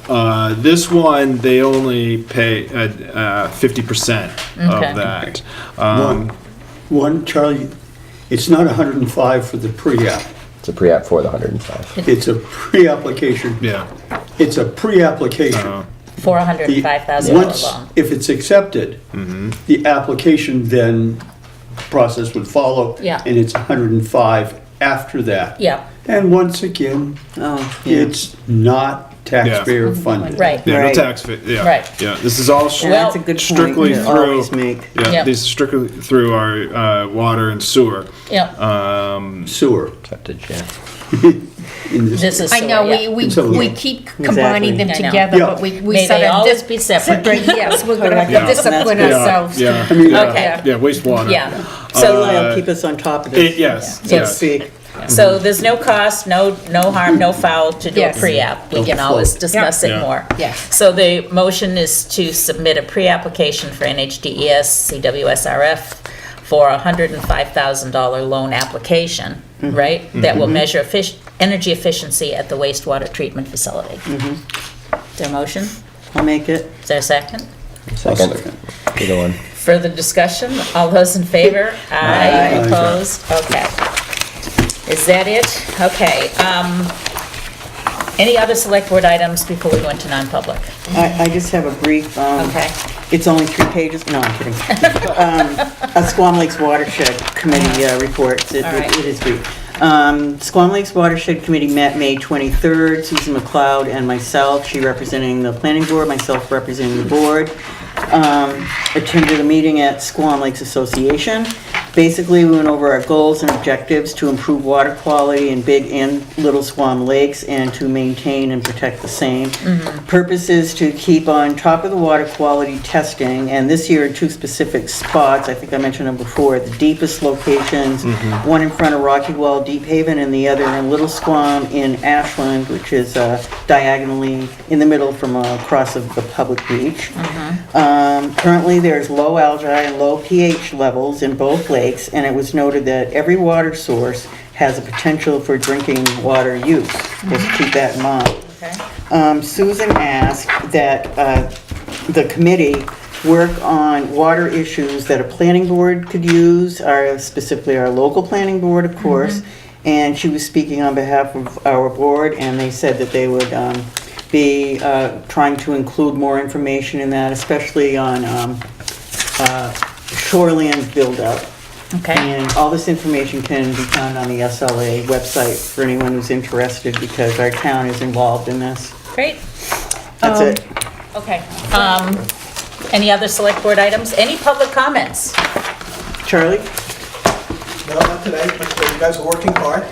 This one, they only pay 50% Okay. of that. One, Charlie, it's not 105 for the pre-app. It's a pre-app for the 105. It's a pre-application. Yeah. It's a pre-application. For The- $105,000 once- loan. If it's accepted, the application then process would follow. Yeah. And it's 105 after that. Yeah, And once again, Oh, yeah. it's not taxpayer funded. right. Yeah, Right. no tax, yeah. Right. Yeah, this is all And that's a good point strictly to through. always make. Yeah, Yep. these are strictly through our water and sewer. Yeah, Sewer. Accepted, yeah. In this this is. I know, sewer, yeah. It's a we loan. keep combining them Exactly. I know. together, Yeah. but we May sort they of always be separate. Yes, we're gonna have Yeah. to discipline That's Yeah, ourselves. yeah. I mean, Okay. Yeah, wastewater. Yeah, So so, they'll keep us on top of this. Yes, So to yes. speak. so there's no cost, no harm, no foul to do a Yes. pre-app. We Don't can always float. discuss it Yeah. more. Yes. So the motion is to submit a pre-application for NHDES CWSRF for a $105,000 loan application, right? That will measure energy efficiency at the wastewater treatment facility. Is there a motion? I'll make it. Is there a second? Second. second. Either one. Further discussion? All those in favor? Aye. Opposed? Okay. Is that it? Okay. Any other select board items before we go into non-public? I just have a brief, Okay. it's only 3 pages, no, I'm kidding. A Squam Lakes Watershed Committee report. All right. It is brief. Squam Lakes Watershed Committee met May 23rd, Susan McLeod and myself, she representing the planning board, myself representing the board. Attended a meeting at Squam Lakes Association. Basically, we went over our goals and objectives to improve water quality in Big and Little Squam Lakes and to maintain and protect the same. Purpose is to keep on top of the water quality testing, and this year in 2 specific spots, I think I mentioned them before, the deepest locations, one in front of Rocky Well, Deep Haven, and the other in Little Squam in Ashland, which is diagonally in the middle from across of the public beach. Currently, there's low algae and low pH levels in both lakes, and it was noted that every water source has a potential for drinking water use. Just keep that in mind. Okay. Susan asked that the committee work on water issues that a planning board could use, specifically our local planning board, of course, and she was speaking on behalf of our board, and they said that they would be trying to include more information in that, especially on shoreland build-up. Okay. And all this information can be found on the SLA website for anyone who's interested, because our town is involved in this. Great. That's it. Okay. Any other select board items? Any public comments? Charlie? No, not today, but you guys are working hard.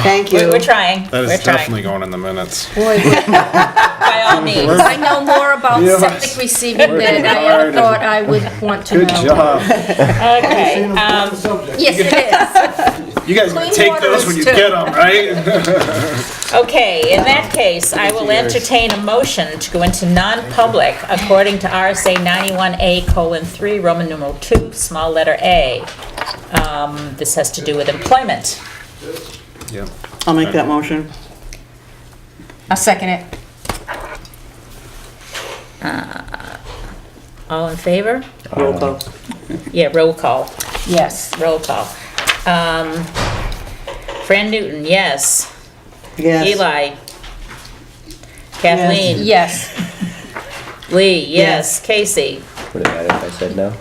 Thank you. We're trying. That We're is trying. definitely going in the minutes. By all means. I know more about Yes. septic receiving Working than I hard ever and- thought I would want to know. Good job. Okay. Yes, it is. You guys Clean take water those is when you too. get them, right? Okay, in that case, I will entertain a motion to go into non-public according to RSA 91A:3, Roman numeral 2, small letter A. This has to do with employment. Yep. I'll make that motion. I'll second it. All in favor? Roll call. Yeah, roll call. Yes. Roll call. Fran Newton, yes. Yes. Eli? Kathleen? Yes. Lee, yes. Casey? Would it matter if I said no?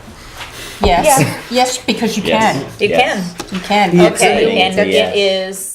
Yes. Yes, because you can. You Yes. can. You can. Yes. Okay, and Yes. it is